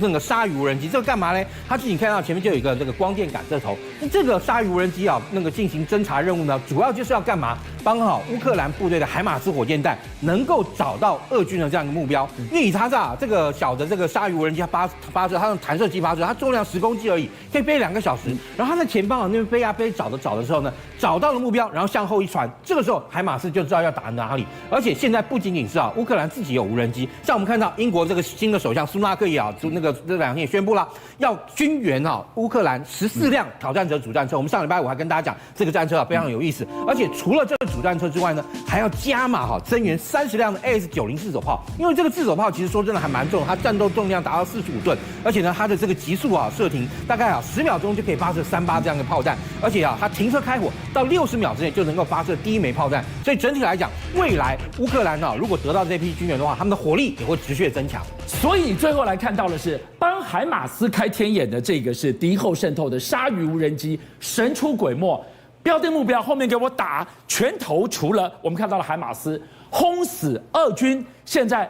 个鲨鱼无人机，这个干嘛呢？它自己看到前面就有一个这个光电感测头。那这个鲨鱼无人机进行侦察任务呢，主要就是要干嘛？帮乌克兰部队的海马斯火箭弹能够找到俄军的这样一个目标。因为以它这个小的这个鲨鱼无人机，它发射，它用弹射机发射，它重量10公斤而已，可以飞2个小时。然后它在前方那边飞啊飞，找的时候呢，找到了目标，然后向后一传，这个时候海马斯就知道要打哪里。而且现在不仅仅是乌克兰自己有无人机，像我们看到英国这个新的首相苏纳克也好，这2天也宣布了要军援乌克兰14辆挑战者主战车。我们上礼拜五还跟大家讲这个战车非常有意思，而且除了这个主战车之外呢，还要加码增援30辆的 AS90自走炮，因为这个自走炮其实说真的还蛮重，它战斗重量达到45吨，而且呢它的这个极速射停大概10秒钟就可以发射3发这样的炮弹，而且它停车开火到60秒之内就能够发射第1枚炮弹，所以整体来讲，未来乌克兰如果得到这批军援的话，他们的火力也会持续的增强。所以最后来看到的是，帮海马斯开天眼的这个是敌后渗透的鲨鱼无人机，神出鬼没，标定目标，后面给我打拳头。除了我们看到了海马斯轰死俄军，现在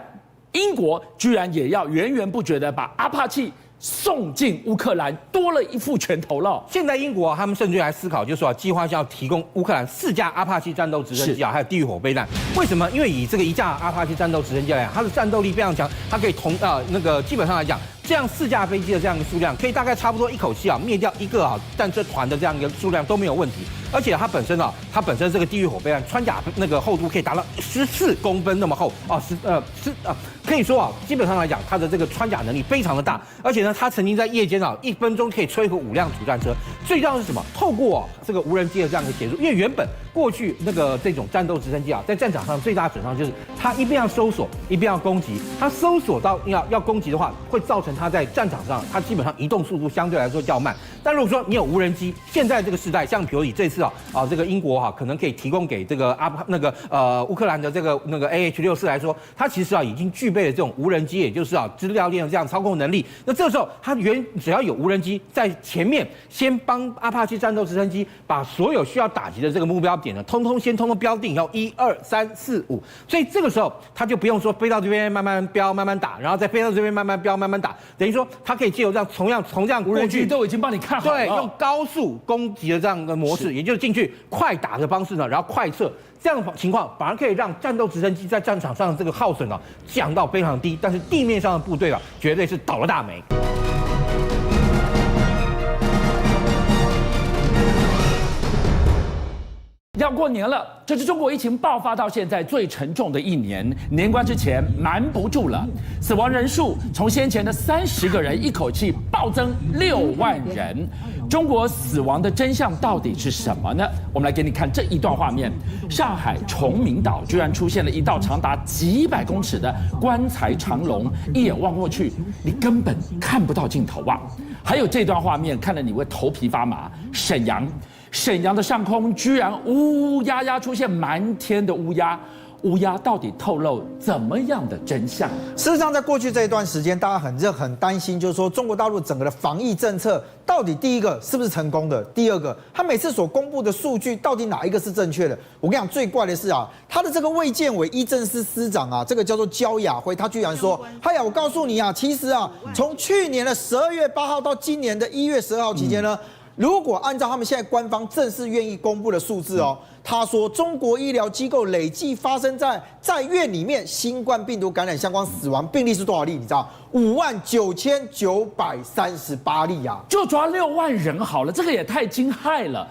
英国居然也要源源不绝的把阿帕奇送进乌克兰，多了一副拳头了。现在英国他们甚至还思考，就是说计划要提供乌克兰4架阿帕奇战斗直升机还有地狱火飞弹。为什么？因为以这个1架阿帕奇战斗直升机来讲，它的战斗力非常强，它可以基本上来讲，这样4架飞机的这样一个数量，可以大概差不多一口气灭掉一个战车团的这样一个数量都没有问题。而且它本身这个地狱火飞弹穿甲厚度可以达到14公分那么厚可以说基本上来讲，它的这个穿甲能力非常的大。而且呢，它曾经在夜间1分钟可以摧毁5辆主战车。最重要的是什么？透过这个无人机的这样一个协助，因为原本过去这种战斗直升机在战场上最大的损伤就是它一边要搜索，一边要攻击。它搜索到要攻击的话，会造成它在战场上它基本上移动速度相对来说较慢。但如果说你有无人机，现在这个时代，像比如以这次这个英国可能可以提供给这个乌克兰的这个AH-64来说，它其实已经具备了这种无人机，也就是资料链的这样操控能力。那这个时候，它只要有无人机在前面，先帮阿帕奇战斗直升机把所有需要打击的这个目标点通通标定，以后1、2、3、4、5，所以这个时候它就不用说飞到这边慢慢标慢慢打，然后再飞到这边慢慢标慢慢打，等于说它可以借由这样从这样无人机都已经帮你看好了，对，用高速攻击的这样的模式，也就是进去快打的方式呢，然后快撤。这样的情况反而可以让战斗直升机在战场上的这个耗损降到非常低，但是地面上的部队绝对是倒了大霉。要过年了，这是中国疫情爆发到现在最沉重的一年。年关之前瞒不住了，死亡人数从先前的30个人一口气暴增6万人。中国死亡的真相到底是什么呢？我们来给你看这一段画面：上海崇明岛居然出现了一道长达几百公尺的棺材长龙，一眼望过去，你根本看不到尽头啊！还有这段画面，看了你会头皮发麻。沈阳的上空居然乌鸦鸦出现满天的乌鸦，乌鸦到底透露怎么样的真相？事实上，在过去这一段时间，大家很担心，就是说中国大陆整个的防疫政策到底第一个是不是成功的？第二个，他每次所公布的数据到底哪一个是正确的？我跟你讲，最怪的是他的这个卫健委医政司司长这个叫做焦雅辉，他居然说：“哎呀，我告诉你其实从去年的12月8号到今年的1月12号期间呢。如果按照他们现在官方正式愿意公布的数字他说中国医疗机构累计发生在院里面新冠病毒感染相关死亡病例是多少例？你知道？59938例就抓6万人好了，这个也太惊骇了。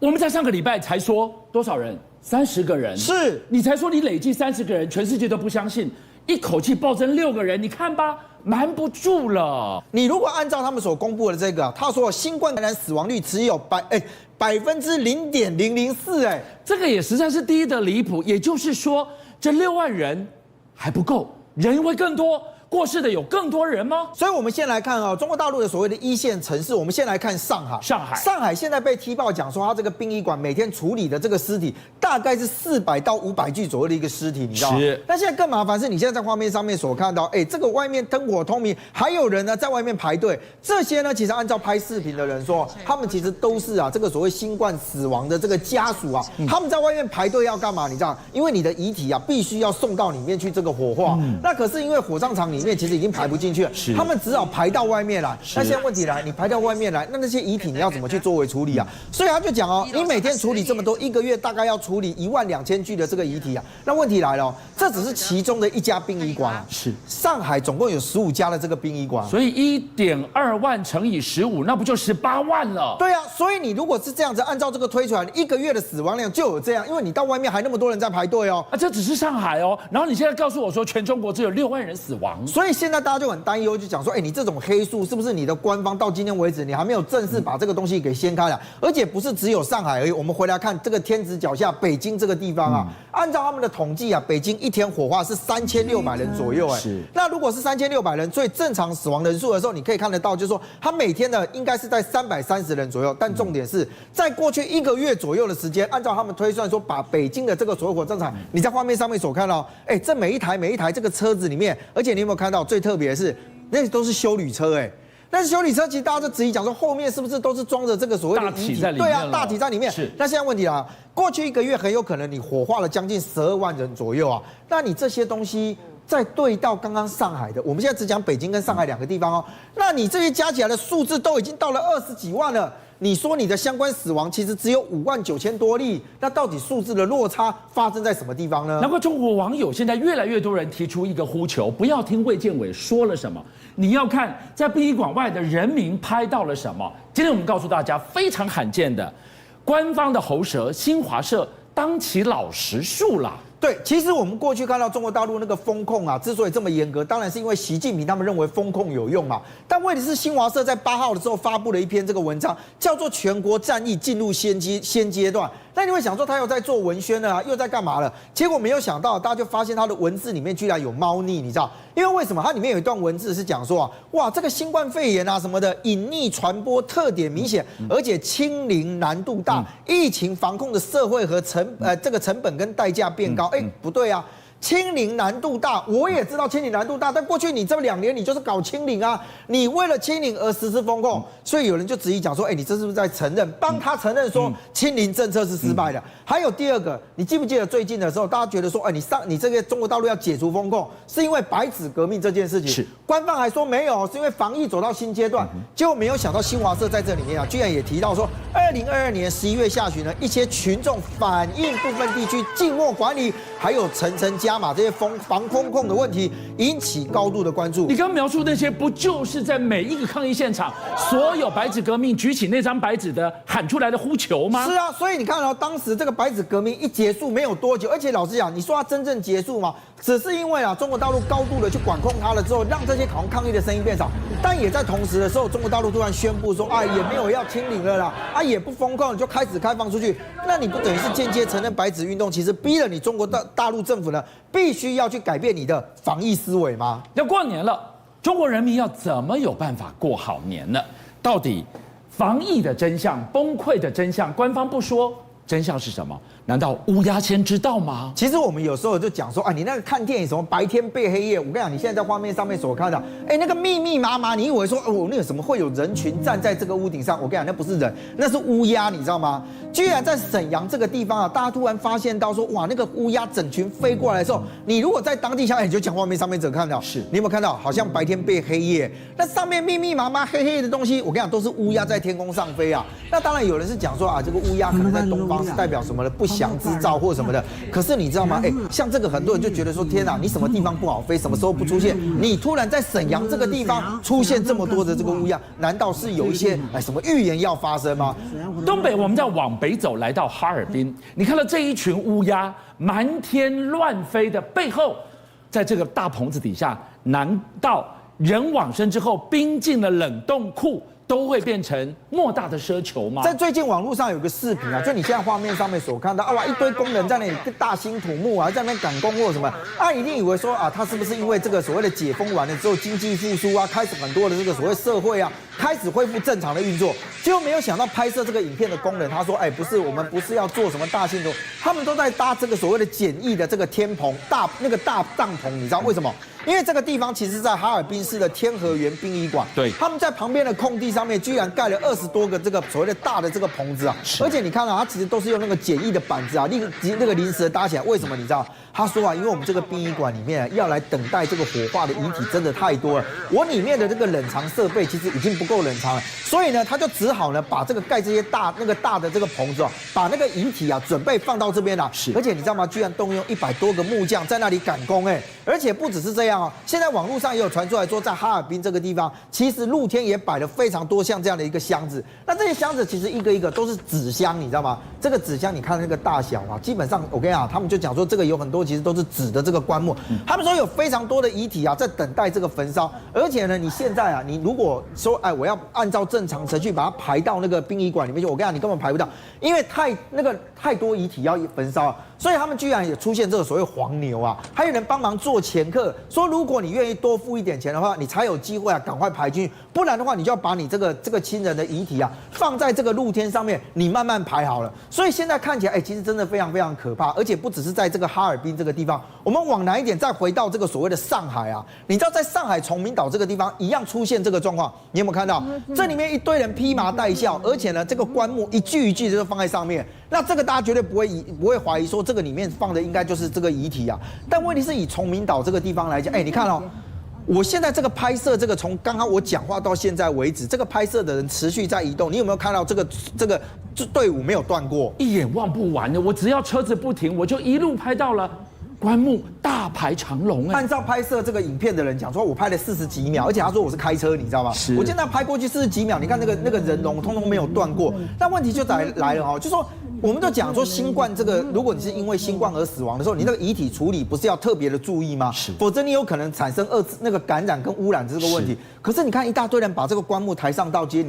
我们在上个礼拜才说多少人？30个人，是你才说你累计30个人，全世界都不相信。一口气暴增6个人，你看吧，瞒不住了。你如果按照他们所公布的这个，他说新冠感染死亡率只有0.004%，这个也实在是低得离谱。也就是说，这6万人还不够，人会更多。过世的有更多人吗？所以，我们先来看中国大陆的所谓的一线城市。我们先来看上海。上海现在被踢爆讲说，它这个殡仪馆每天处理的这个尸体大概是400到500具左右的一个尸体，你知道吗？是。但现在更麻烦是，你现在在画面上面所看到，这个外面灯火通明，还有人呢在外面排队。这些呢，其实按照拍视频的人说，他们其实都是这个所谓新冠死亡的这个家属他们在外面排队要干嘛？你知道？因为你的遗体必须要送到里面去这个火化。那可是因为火葬场里面其实已经排不进去了，他们只好排到外面来。那现在问题来，你排到外面来，那些遗体你要怎么去作为处理啊？所以他就讲哦，你每天处理这么多，1个月大概要处理12000具的这个遗体啊。那问题来了，这只是其中的一家殡仪馆啊。是上海总共有15家的这个殡仪馆，所以1.2万乘以15，那不就18万了？对啊，所以你如果是这样子，按照这个推出来，1个月的死亡量就有这样，因为你到外面还那么多人在排队哦。啊，这只是上海哦，然后你现在告诉我说，全中国只有6万人死亡，所以现在大家就很担忧，就讲说，哎，你这种黑数是不是你的官方到今天为止，你还没有正式把这个东西给掀开来？而且不是只有上海而已，我们回来看这个天子脚下北京这个地方啊，按照他们的统计啊，北京一天火化是3600人左右，哎，是。那如果是3600人，最正常死亡人数的时候，你可以看得到，就是说他每天呢应该是在330人左右，但重点是在过去1个月左右的时间，按照他们推算说，把北京的这个所有火葬场，你在画面上面所看到，哎，这每一台这个车子里面，而且你有没有看到最特别的是，那都是休旅车，哎。但是休旅车其实大家就质疑讲说，后面是不是都是装着这个所谓的遗体？对啊，大体在里面。是。那现在问题啊，过去1个月很有可能你火化了将近12万人左右啊，那你这些东西再对到刚刚上海的，我们现在只讲北京跟上海2个地方哦，那你这些加起来的数字都已经到了20几万了。你说你的相关死亡其实只有59000多例，那到底数字的落差发生在什么地方呢？难怪中国网友现在越来越多人提出一个呼求，不要听卫健委说了什么，你要看在殡仪馆外的人民拍到了什么。今天我们告诉大家非常罕见的，官方的喉舌新华社当起老实树啦。对，其实我们过去看到中国大陆那个风控啊，之所以这么严格，当然是因为习近平他们认为风控有用嘛。但问题是，新华社在8号的时候发布了一篇这个文章，叫做《全国战役进入先阶段》。那你会想说，他又在做文宣了啊，又在干嘛了？结果没有想到，大家就发现他的文字里面居然有猫腻，你知道？因为为什么？它里面有一段文字是讲说啊，哇，这个新冠肺炎啊什么的，隐匿传播特点明显，而且清零难度大，疫情防控的社会和这个成本跟代价变高。哎，不对啊。清零难度大，我也知道清零难度大，但过去你这2年你就是搞清零啊，你为了清零而实施风控，所以有人就质疑讲说，哎，你这是不是在承认，帮他承认说清零政策是失败的？还有第二个，你记不记得最近的时候，大家觉得说，哎，你这个中国大陆要解除风控，是因为白纸革命这件事情，是官方还说没有，是因为防疫走到新阶段，结果没有想到新华社在这里面啊，居然也提到说，2022年11月下旬呢，一些群众反映部分地区静默管理，还有层加码这些防风控的问题，引起高度的关注。你刚描述那些，不就是在每一个抗议现场，所有白纸革命举起那张白纸的喊出来的呼求吗？是啊，所以你看哦，当时这个白纸革命一结束没有多久，而且老实讲，你说它真正结束吗？只是因为啊，中国大陆高度的去管控它了之后，让这些抗议的声音变少。但也在同时的时候，中国大陆突然宣布说，也没有要清零了啦，也不封控，就开始开放出去。那你不等于是间接承认白纸运动其实逼了你中国大陆政府呢，必须要去改变你的防疫思维吗？要过年了，中国人民要怎么有办法过好年呢？到底防疫的真相、崩溃的真相，官方不说，真相是什么？难道乌鸦先知道吗？其实我们有时候就讲说，你那个看电影什么白天背黑夜，我跟你讲，你现在在画面上面所看到，那个密密麻麻，你以为说，那个什么会有人群站在这个屋顶上？我跟你讲，那不是人，那是乌鸦，你知道吗？居然在沈阳这个地方啊，大家突然发现到说，哇，那个乌鸦整群飞过来的时候，你如果在当地你就讲画面上面只看到，是你有没有看到？好像白天背黑夜，那上面密密麻麻黑黑的东西，我跟你讲，都是乌鸦在天空上飞啊。那当然有人是讲说这个乌鸦可能在东方是代表什么的不祥之兆或什么的。可是你知道吗？像这个很多人就觉得说，天哪，你什么地方不好飞，什么时候不出现？你突然在沈阳这个地方出现这么多的这个乌鸦，难道是有一些什么预言要发生吗？东北我们再往北走，来到哈尔滨，你看到这一群乌鸦满天乱飞的背后，在这个大棚子底下，难道人往生之后冰进了冷冻库都会变成莫大的奢求吗？在最近网络上有个视频啊，就你现在画面上面所看到，哇，一堆工人在那里大兴土木啊，在那边赶工或什么，一定以为说他是不是因为这个所谓的解封完了之后经济复苏啊，开始很多的这个所谓社会啊，开始恢复正常的运作，结果没有想到拍摄这个影片的工人他说，不是，我们不是要做什么大兴土，他们都在搭这个所谓的简易的这个天棚大帐篷，你知道为什么？因为这个地方其实在哈尔滨市的天河园殡仪馆，对，他们在旁边的空地上面居然盖了20多个这个所谓的大的这个棚子啊，而且你看啊，它其实都是用那个简易的板子啊，那个临时的搭起来。为什么你知道？他说啊，因为我们这个殡仪馆里面要来等待这个火化的遗体真的太多了，我里面的这个冷藏设备其实已经不够冷藏了，所以呢，他就只好呢把这个盖这些大的这个棚子啊，把那个遗体啊准备放到这边了。是，而且你知道吗？居然动用100多个木匠在那里赶工而且不只是这样啊，现在网络上也有传出来说，在哈尔滨这个地方，其实露天也摆了非常多像这样的一个箱子。那这些箱子其实一个一个都是纸箱，你知道吗？这个纸箱你看那个大小啊，基本上我跟你讲，他们就讲说这个有很多其实都是纸的这个棺木，他们说有非常多的遗体啊在等待这个焚烧，而且呢，你现在啊，你如果说我要按照正常程序把它排到那个殡仪馆里面去，我跟你讲，你根本排不到，因为太多遗体要焚烧了。所以他们居然也出现这个所谓黄牛啊，还有人帮忙做前客，说如果你愿意多付一点钱的话，你才有机会啊，赶快排进去，不然的话，你就要把你这个亲人的遗体啊放在这个露天上面，你慢慢排好了。所以现在看起来，其实真的非常非常可怕，而且不只是在这个哈尔滨这个地方，我们往南一点，再回到这个所谓的上海啊，你知道在上海崇明岛这个地方一样出现这个状况，你有没有看到？这里面一堆人披麻戴孝，而且呢，这个棺木一具一具的就放在上面，那这个大家绝对不会怀疑说这个里面放的应该就是这个遗体啊。但问题是以崇明岛这个地方来讲，你看哦。我现在这个拍摄，这个从刚刚我讲话到现在为止，这个拍摄的人持续在移动。你有没有看到这个队伍没有断过？一眼望不完的，我只要车子不停，我就一路拍到了棺木大排长龙。按照拍摄这个影片的人讲说，我拍了40几秒，而且他说我是开车，你知道吗？是。我现在拍过去40几秒，你看那个人龙通通没有断过。但问题就来了就说。我们就讲说新冠这个，如果你是因为新冠而死亡的时候，你那个遗体处理不是要特别的注意吗？是，否则你有可能产生那个感染跟污染这个问题。可是你看一大堆人把这个棺木抬上到街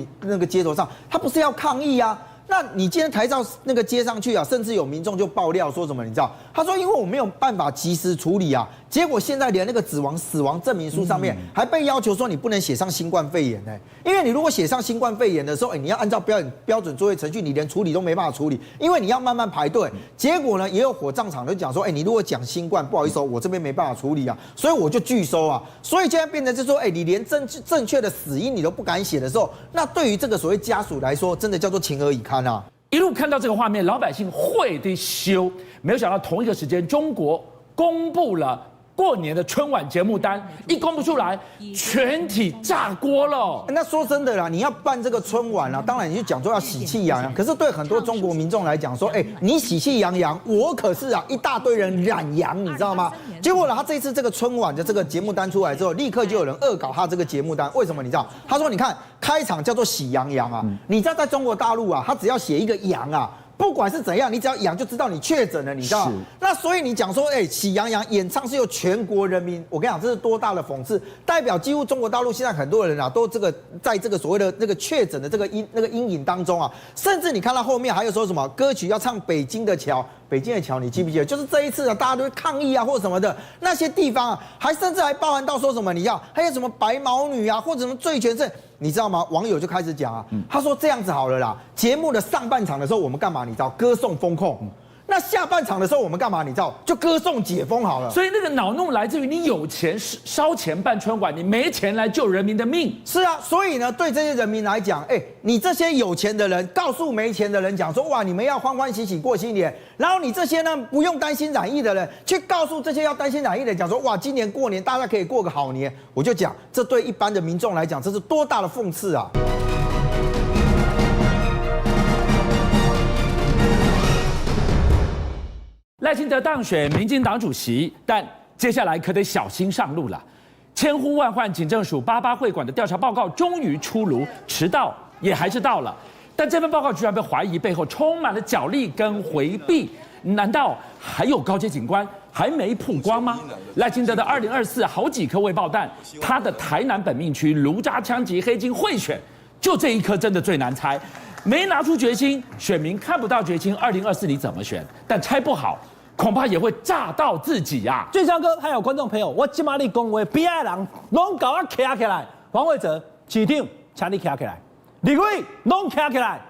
头上，他不是要抗议啊？那你今天抬到那个街上去啊，甚至有民众就爆料说什么，你知道？他说因为我没有办法及时处理啊，结果现在连那个死亡证明书上面还被要求说你不能写上新冠肺炎因为你如果写上新冠肺炎的时候，你要按照标准作业程序，你连处理都没办法处理，因为你要慢慢排队。结果呢，也有火葬场就讲说，你如果讲新冠，不好意思我这边没办法处理啊，所以我就拒收啊。所以现在变成是说，你连正确的死因你都不敢写的时候，那对于这个所谓家属来说，真的叫做情何以堪啊！一路看到这个画面，老百姓会的羞，没有想到同一个时间，中国公布了过年的春晚节目单，一公布出来，全体炸锅了。那说真的啦，你要办这个春晚啦，当然你就讲说要喜气洋洋，可是对很多中国民众来讲说，你喜气洋洋，我可是一大堆人染洋，你知道吗？结果呢，他这一次这个春晚的这个节目单出来之后，立刻就有人恶搞他这个节目单，为什么？你知道？他说，你看开场叫做喜洋洋啊，你知道在中国大陆啊，他只要写一个洋啊。不管是怎样，你只要阳就知道你确诊了，你知道？那所以你讲说，喜洋洋演唱是由全国人民，我跟你讲，这是多大的讽刺！代表几乎中国大陆现在很多人啊，都在这个所谓的那个确诊的这个阴影当中啊，甚至你看到后面还有说什么歌曲要唱《北京的桥》。北京的桥，你记不记得？就是这一次啊，大家都会抗议啊，或者什么的那些地方啊，甚至还包含到说什么，你要还有什么白毛女啊，或者什么醉拳症，你知道吗？网友就开始讲啊，他说这样子好了啦，节目的上半场的时候我们干嘛？你知道，歌颂风控。那下半场的时候我们干嘛？你知道，就歌颂解封好了。所以那个恼怒来自于你有钱烧钱办春晚，你没钱来救人民的命。是啊，所以呢，对这些人民来讲，你这些有钱的人告诉没钱的人讲说，哇，你们要欢欢喜喜过新年。然后你这些呢不用担心染疫的人，去告诉这些要担心染疫的人讲说，哇，今年过年大家可以过个好年。我就讲，这对一般的民众来讲，这是多大的讽刺啊！赖清德当选民进党主席，但接下来可得小心上路了。千呼万唤警政署88会馆的调查报告终于出炉，迟到也还是到了，但这份报告居然被怀疑背后充满了角力跟回避。难道还有高阶警官还没曝光吗？赖清德的2024好几颗未爆弹，他的台南本命区卢渣枪击黑金贿选，就这一颗真的最难猜。没拿出决心，选民看不到决心，2024你怎么选？但猜不好，恐怕也会炸到自己呀！俊相哥还有观众朋友，我今嘛你讲话，边的人拢搞我徛起来。黄伟哲市长，请你徛起来；立委拢徛起来。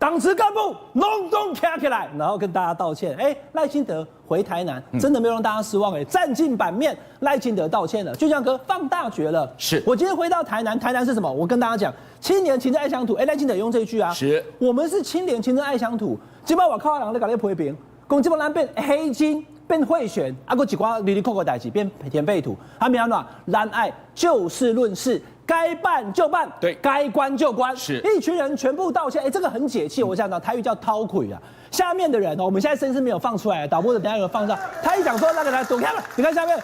党职干部隆重站起来，然后跟大家道歉。赖清德回台南，真的没有让大家失望占尽版面，赖清德道歉了，俊相哥放大决了。是我今天回到台南，台南是什么？我跟大家讲，青年勤政爱乡土。赖清德也用这一句啊，是我们是青年勤政爱乡土。基本我靠人在搞咧批评，讲基本上变黑金。变贿选，啊，个几寡里里扣扣代志变填背土，他们安怎？咱爱就事论事，该办就办，对，该关就关，是一群人全部道歉，这个很解气。我想讲台语叫掏腿啊。下面的人我们现在声是没有放出来，导播的等一下有放上。他一讲说那个来躲开了，你看下面，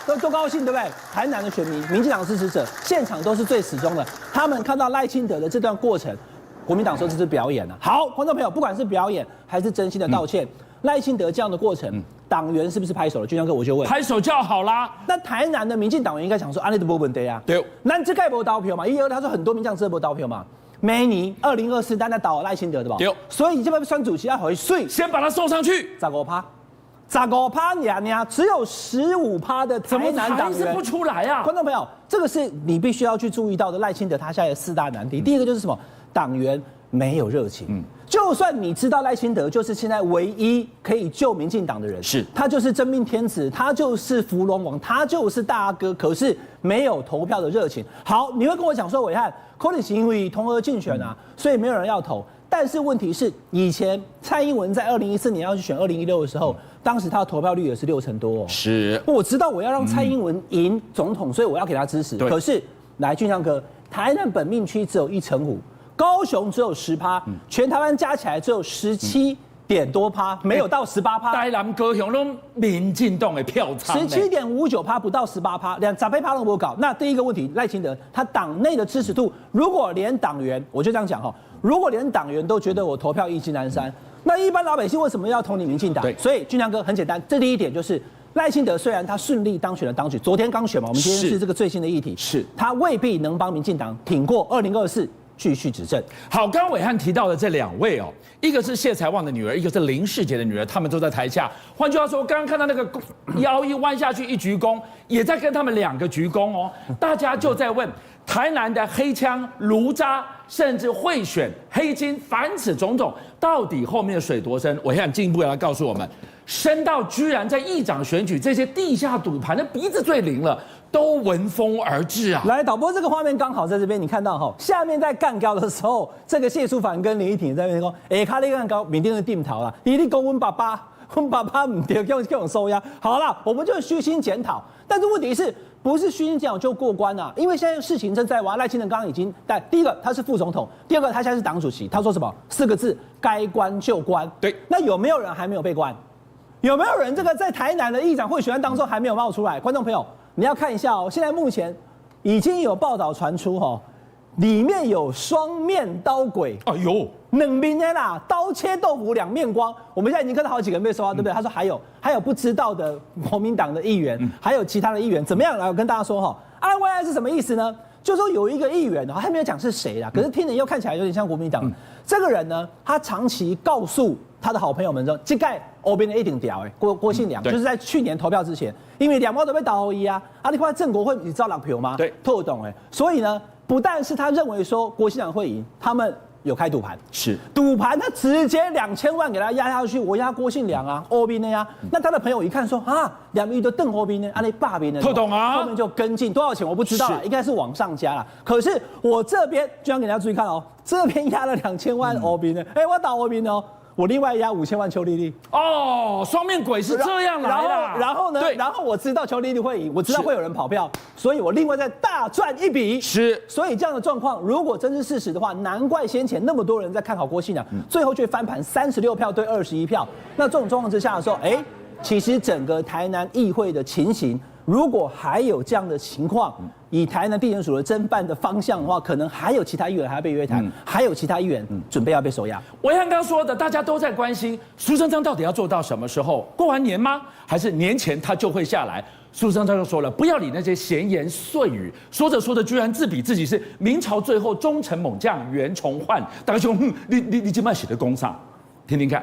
都高兴，对不对？台南的选民、民进党支持者，现场都是最始终的，他们看到赖清德的这段过程，国民党说这是表演啊。好，观众朋友，不管是表演还是真心的道歉。赖清德这样的过程，党员是不是拍手了？俊相哥，我就问，拍手叫好啦。那台南的民进党员应该想说，安利的没问题啊。对，咱这盖无投票嘛，因为他说很多民进党这波投票嘛。每年2024单在倒赖清德的吧？对，所以你这边选主席要回税，先把他送上去。15%，只有15%的台南党员怎么还是不出来啊？观众朋友，这个是你必须要去注意到的。赖清德他现在的4大难题，第一个就是什么？党员没有热情。就算你知道赖清德就是现在唯一可以救民进党的人，是他就是真命天子，他就是扶龙王，他就是大哥，可是没有投票的热情。好，你会跟我讲说，伟汉，可能是因为同额竞选啊，所以没有人要投。但是问题是，以前蔡英文在2014年要去选2016的时候，当时他的投票率也是60%多哦。是，我知道我要让蔡英文赢总统，所以我要给他支持。可是，来俊相哥，台南本命区只有1.5%。高雄只有10%，全台湾加起来只有17点多%，没有到18%。台南高雄都民进党的票仓17.59%，不到18%，2%都没搞。那第一个问题，赖清德他党内的支持度，如果连党员，我就这样讲哈，如果连党员都觉得我投票意兴阑珊，那一般老百姓为什么要投你民进党？所以俊相哥很简单，这第一点就是赖清德虽然他顺利当选了党主席，昨天刚选嘛，我们今天是这个最新的议题，是他未必能帮民进党挺过2024。继续执政。好，刚刚伟汉提到的这2位哦，一个是谢财旺的女儿，一个是林世杰的女儿，他们都在台下。换句话说，刚刚看到那个腰一弯下去一鞠躬，也在跟他们2个鞠躬哦。大家就在问台南的黑枪、卢渣，甚至贿选、黑金，凡此种种，到底后面的水多深？伟汉进一步要告诉我们，深到居然在议长选举这些地下赌盘的鼻子最灵了。都闻风而至啊！来，导播，这个画面刚好在这边，你看到哈，下面在干高的时候，这个谢淑凡跟林依婷在那边说：“卡你干高，缅甸的定逃了，你讲我爸爸唔对，叫我收押。”好了，我们就虚心检讨。但是问题是不是虚心检讨就过关啊？因为现在事情正在玩，赖清德刚刚已经，但第一个他是副总统，第二个他现在是党主席，他说什么？4个字：该关就关。对，那有没有人还没有被关？有没有人这个在台南的议长贿选案当中还没有冒出来？观众朋友。你要看一下哦，现在目前已经有报道传出哈，里面有双面刀鬼，哎呦，2面的啦，刀切豆腐2面光。我们现在已经看到好几个人被收押，对不对？他说还有不知道的国民党的议员，还有其他的议员，怎么样？来，我跟大家说哈，RYI 是什么意思呢？就说有一个议员，还没有讲是谁啦，可是听着又看起来有点像国民党。这个人呢，他长期告诉他的好朋友们说，这盖欧边的一顶屌郭信良，就是在去年投票之前，因为2包都被倒欧一啊，你看郑国会你知道6票吗？对，透懂所以呢，不但是他认为说郭信良会赢，他们有开赌盘，是赌盘，他直接2000万给他压下去，我压郭信良啊，欧边的呀。那他的朋友一看说啊，2亿都邓欧边的，你罢边的，透懂啊，后面就跟进多少钱我不知道了，应该是往上加了。可是我这边就要给大家注意看哦，这边压了2000万欧边的，我打欧边哦。我另外压5000万邱丽丽哦，双面鬼是这样来的。然后呢？然后我知道邱丽丽会赢，我知道会有人跑票，所以我另外再大赚一笔。是，所以这样的状况如果真是事实的话，难怪先前那么多人在看好郭信良，最后却翻盘36票对21票。那这种状况之下的时候，其实整个台南议会的情形，如果还有这样的情况，以台南地检署的侦办的方向的话，可能还有其他议员还要被约谈，还有其他议员准备要被收押。我像刚说的，大家都在关心苏贞昌到底要做到什么时候？过完年吗？还是年前他就会下来？苏贞昌就说了，不要理那些闲言碎语。说着说着，居然自比自己是明朝最后忠臣猛将袁崇焕。大家说，你今晚写的功上，听听看。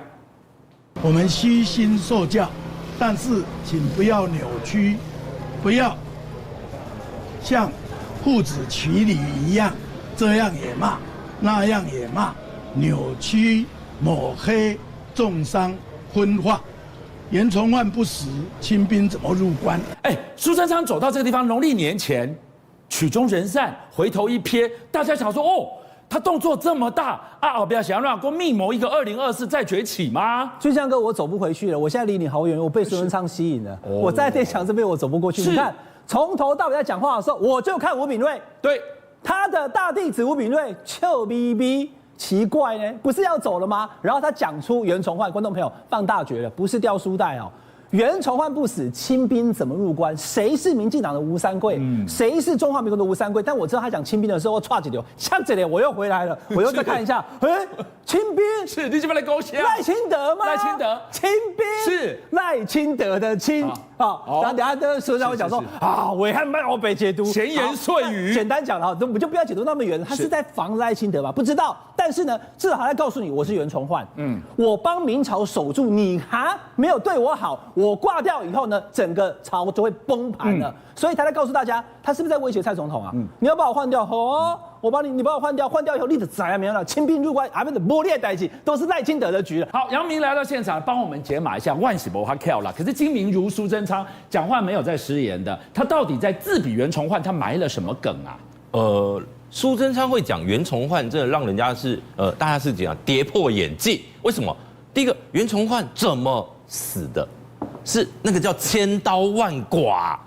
我们虚心受教，但是请不要扭曲，不要像父子娶女一样，这样也骂，那样也骂，扭曲、抹黑、重伤、分化。袁崇焕不死，清兵怎么入关？苏贞昌走到这个地方，农历年前，曲终人散，回头一瞥，大家想说，哦，他动作这么大啊，不要想让老公密谋一个2024再崛起吗？俊相哥，我走不回去了，我现在离你好远，我被苏贞昌吸引了，我在电墙这边我走不过去。你看，从头到尾在讲话的时候，我就看吴秉叡，对，他的大弟子吴秉叡，臭逼逼。奇怪呢，不是要走了吗？然后他讲出袁崇焕，观众朋友放大绝了，不是掉书袋哦。袁崇焕不死，清兵怎么入关？谁是民进党的吴三桂？谁是中华民国的吴三桂？但我知道他讲清兵的时候，唰几流，呛几流，我又回来了，我又再看一下，清兵是你这边来勾结赖清德吗？赖清德，清兵是赖清德的清啊。然后等下的时候会讲说啊，伟汉卖我北解读，闲言碎语。简单讲了，我们就不要解读那么远，他是在防赖清德吧？不知道，但是呢，至少他在告诉你，我是袁崇焕，我帮明朝守住，你还没有对我好。我挂掉以后呢，整个朝就会崩盘了，所以他在告诉大家，他是不是在威胁蔡总统啊？你要把我换掉，我帮你把我换掉，换掉以后你的宰啊没有了，清兵入关，不是摸猎代际，都是赖清德的局了。好，杨明来到现场，帮我们解码一下万喜博他 Q 了。可是精明如苏贞昌讲话没有在食言的，他到底在自比袁崇焕，他埋了什么梗啊？苏贞昌会讲袁崇焕，真的让人家是大家是怎样跌破眼镜？为什么？第一个，袁崇焕怎么死的？是那个叫千刀万剐，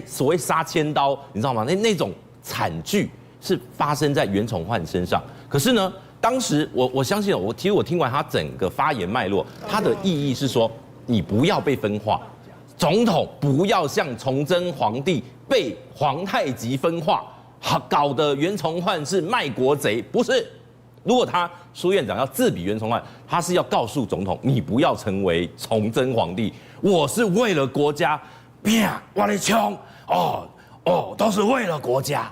所谓杀千刀，你知道吗？那种惨剧是发生在袁崇焕身上。可是呢，当时我相信其实我听完他整个发言脉络，他的意义是说，你不要被分化，总统不要像崇祯皇帝被皇太极分化，搞得袁崇焕是卖国贼，不是。如果苏院长要自比袁崇焕，他是要告诉总统，你不要成为崇祯皇帝，我是为了国家，我的枪都是为了国家，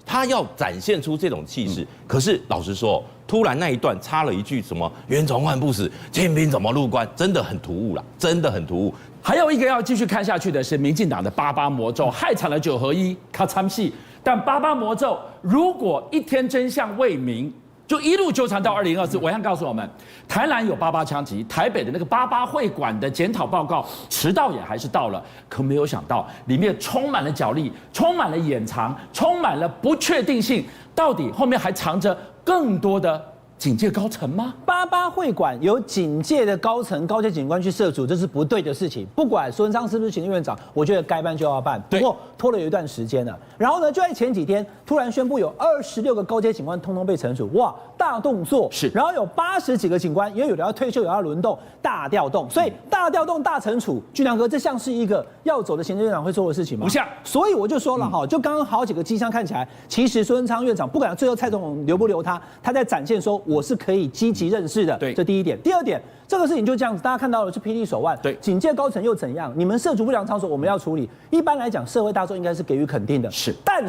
他要展现出这种气势。可是老实说，突然那一段插了一句什么袁崇焕不死，清兵怎么入关，真的很突兀啦，真的很突兀。还有一个要继续看下去的是民进党的88魔咒，害惨了9合1，他参戏。但88魔咒如果一天真相未明，就一路纠缠到2024。我想告诉我们，台南有88枪击，台北的那个88会馆的检讨报告迟到也还是到了，可没有想到里面充满了角力，充满了掩藏，充满了不确定性，到底后面还藏着更多的警戒高层吗？88会馆有警戒的高层、高阶警官去涉足，这是不对的事情。不管苏贞昌是不是行政院长，我觉得该办就要办。不过拖了有一段时间了。然后呢，就在前几天突然宣布有26个高阶警官通通被惩处，哇，大动作是。然后有80几个警官，因为有的要退休，有的要轮动，大调动。所以大调动、大惩处，俊良哥，这像是一个要走的行政院长会做的事情吗？不像。所以我就说了哈，就刚刚好几个迹象看起来，其实苏贞昌院长不管最后蔡总统留不留他在展现说我是可以积极认识的。对，这第一点。第二点，这个事情就这样子，大家看到的是霹雳手腕。对，警戒高层又怎样？你们涉足不良场所，我们要处理。一般来讲，社会大众应该是给予肯定的。是，但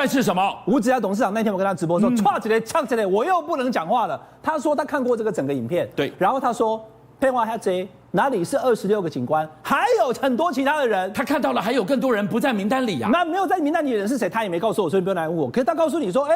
是什么？吴子嘉董事长那天我跟他直播说，唰起来呛起来，我又不能讲话了。他说他看过这个整个影片，对，然后他说配话他这哪里是26个警官，还有很多其他的人，他看到了还有更多人不在名单里啊。那没有在名单里的人是谁？他也没告诉我，所以不用来问我。可是他告诉你说，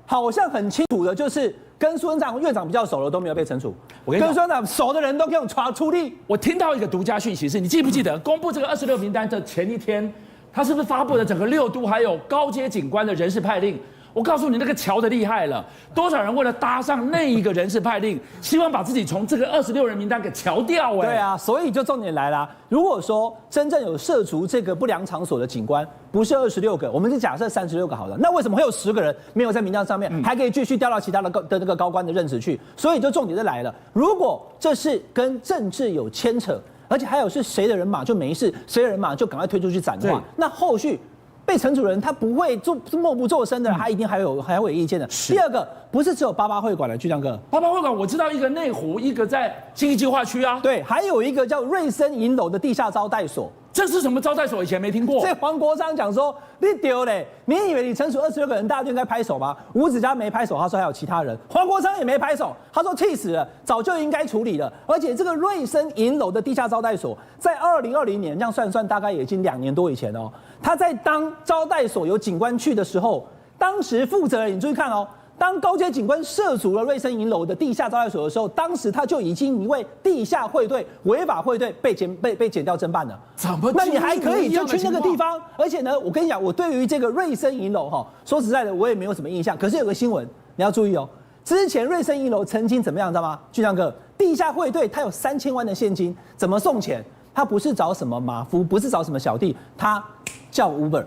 好像很清楚的，就是跟苏贞昌院长比较熟的都没有被惩处，跟苏院长熟的人都给我出力。我听到一个独家讯息是，你记不记得公布这个26名单的前一天，他是不是发布了整个6都还有高阶警官的人事派令？我告诉你，那个瞧的厉害了，多少人为了搭上那一个人事派令，希望把自己从这个26人名单给瞧掉。对啊，所以就重点来啦。如果说真正有涉足这个不良场所的警官不是26个，我们是假设36个好了，那为什么会有10个人没有在名单上面，还可以继续调到其他的那个高官的任职去？所以就重点就来了，如果这是跟政治有牵扯，而且还有是谁的人马就没事，谁的人马就赶快推出去斩的话，那后续被惩处人他不会默不作声的，他一定还会有意见的。第二个不是只有88会馆的，巨亮哥，88会馆我知道一个内湖，一个在经济计划区啊，对，还有一个叫瑞森银楼的地下招待所。这是什么招待所？以前没听过。所以黄国昌讲说，你丢嘞，你以为你惩处26个人，大家就应该拍手吗？吴子嘉没拍手，他说还有其他人。黄国昌也没拍手，他说气死了，早就应该处理了。而且这个瑞森银楼的地下招待所，在2020年，这样算算大概也已经2年多以前哦。他在当招待所有警官去的时候，当时负责人你注意看哦，当高阶警官涉足了瑞声银楼的地下招待所的时候，当时他就已经因为地下汇兑、违法汇兑被检调侦办了。怎么？那你还可以就去那个地方？而且呢，我跟你讲，我对于这个瑞声银楼哈，说实在的，我也没有什么印象。可是有个新闻你要注意哦，之前瑞声银楼曾经怎么样，知道吗？俊相哥，地下汇兑他有3000万的现金，怎么送钱？他不是找什么马夫，不是找什么小弟，他叫 Uber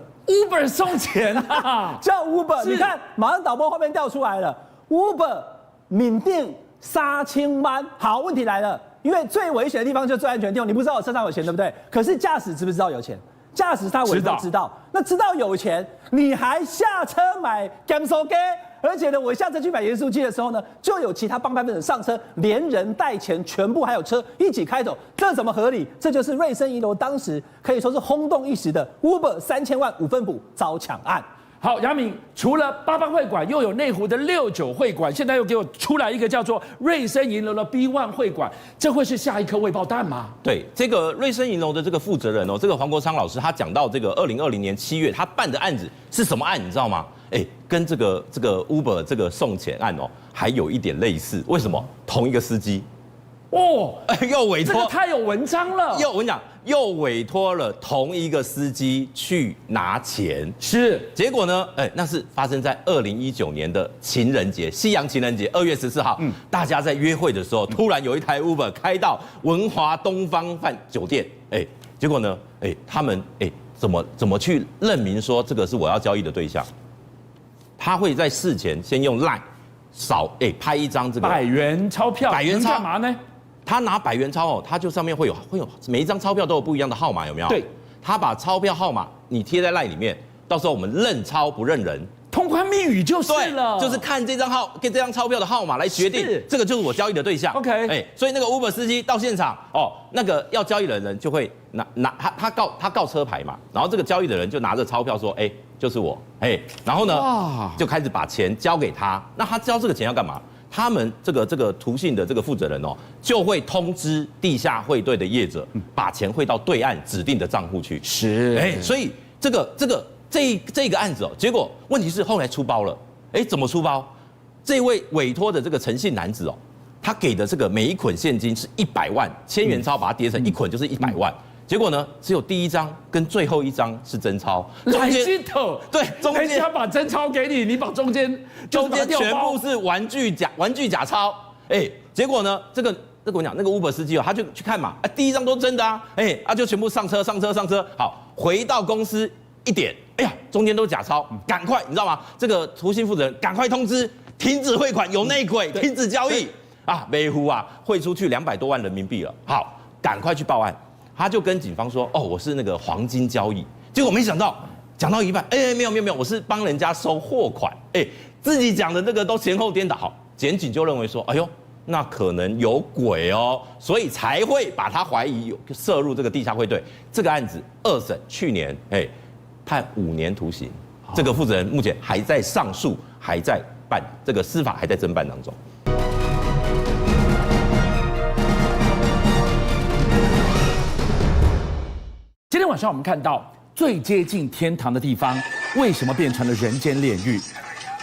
送钱啊，叫 Uber， 你看，马上导播画面调出来了 ，Uber 缅甸3000万。好，问题来了，因为最危险的地方就是最安全的地方，你不知道我车上有钱，对不对？可是驾驶知不知道有钱？驾驶他为什么知道？那知道有钱，你还下车买 Gamso G， 而且呢，我下车去买盐酥鸡的时候呢，就有其他帮派分子上车，连人带钱，全部还有车一起开走，这怎么合理？这就是瑞声银楼当时可以说是轰动一时的 Uber 3000万5分补遭抢案。好，杨敏，除了88会馆，又有内湖的69会馆，现在又给我出来一个叫做瑞声银楼的 B1 会馆，这会是下一颗未爆弹吗？对，这个瑞声银楼的这个负责人哦，这个黄国昌老师，他讲到这个2020年7月他办的案子是什么案，你知道吗？跟这个 Uber 这个送钱案哦，还有一点类似。为什么？同一个司机。哦，又委托，这个太有文章了。我跟你讲，又委托了同一个司机去拿钱，是。结果呢，那是发生在2019年的情人节，西洋情人节2月14号，大家在约会的时候，突然有一台 Uber 开到文华东方饭酒店，结果呢，他们怎么去认明说这个是我要交易的对象？他会在事前先用 LINE 拍一张这个100元钞票，能干嘛呢？他拿100元钞哦，他就上面会有每一张钞票都有不一样的号码，有没有？对，他把钞票号码你贴在 LINE 里面，到时候我们认钞不认人，通关密语就是了，就是看这张钞票的号码来决定这个就是我交易的对象。OK， 所以那个 Uber 司机到现场哦，那个要交易的人就会他告车牌嘛，然后这个交易的人就拿着钞票说，就是我，然后呢就开始把钱交给他。那他交这个钱要干嘛？他们这个途信的这个负责人哦，就会通知地下汇兑的业者，把钱汇到对岸指定的账户去。是，所以这个案子哦，结果问题是后来出包了。怎么出包？这位委托的这个诚信男子哦，他给的这个每一捆现金是100万，1000元钞把它叠成一捆就是100万。结果呢，只有第一张跟最后一张是真钞，来金头，对，中间人家把真钞给你，你把中间全部是玩具假钞，结果呢，这个我跟你讲，那个 Uber 司机哦，他就去看嘛，第一张都真的啊，就全部上车，好，回到公司一点，中间都是假钞，赶快，你知道吗？这个途信负责人赶快通知停止汇款，有内鬼，停止交易啊，美湖啊，汇出去200多万人民币了，好，赶快去报案。他就跟警方说，我是那个黄金交易，结果没想到讲到一半，没有，我是帮人家收货款，自己讲的那个都前后颠倒，好，检警就认为说，那可能有鬼哦，所以才会把他怀疑有涉入这个地下汇兑。这个案子2审去年，判5年徒刑，这个负责人目前还在上诉，还在办这个司法还在侦办当中。今天晚上我们看到最接近天堂的地方，为什么变成了人间炼狱？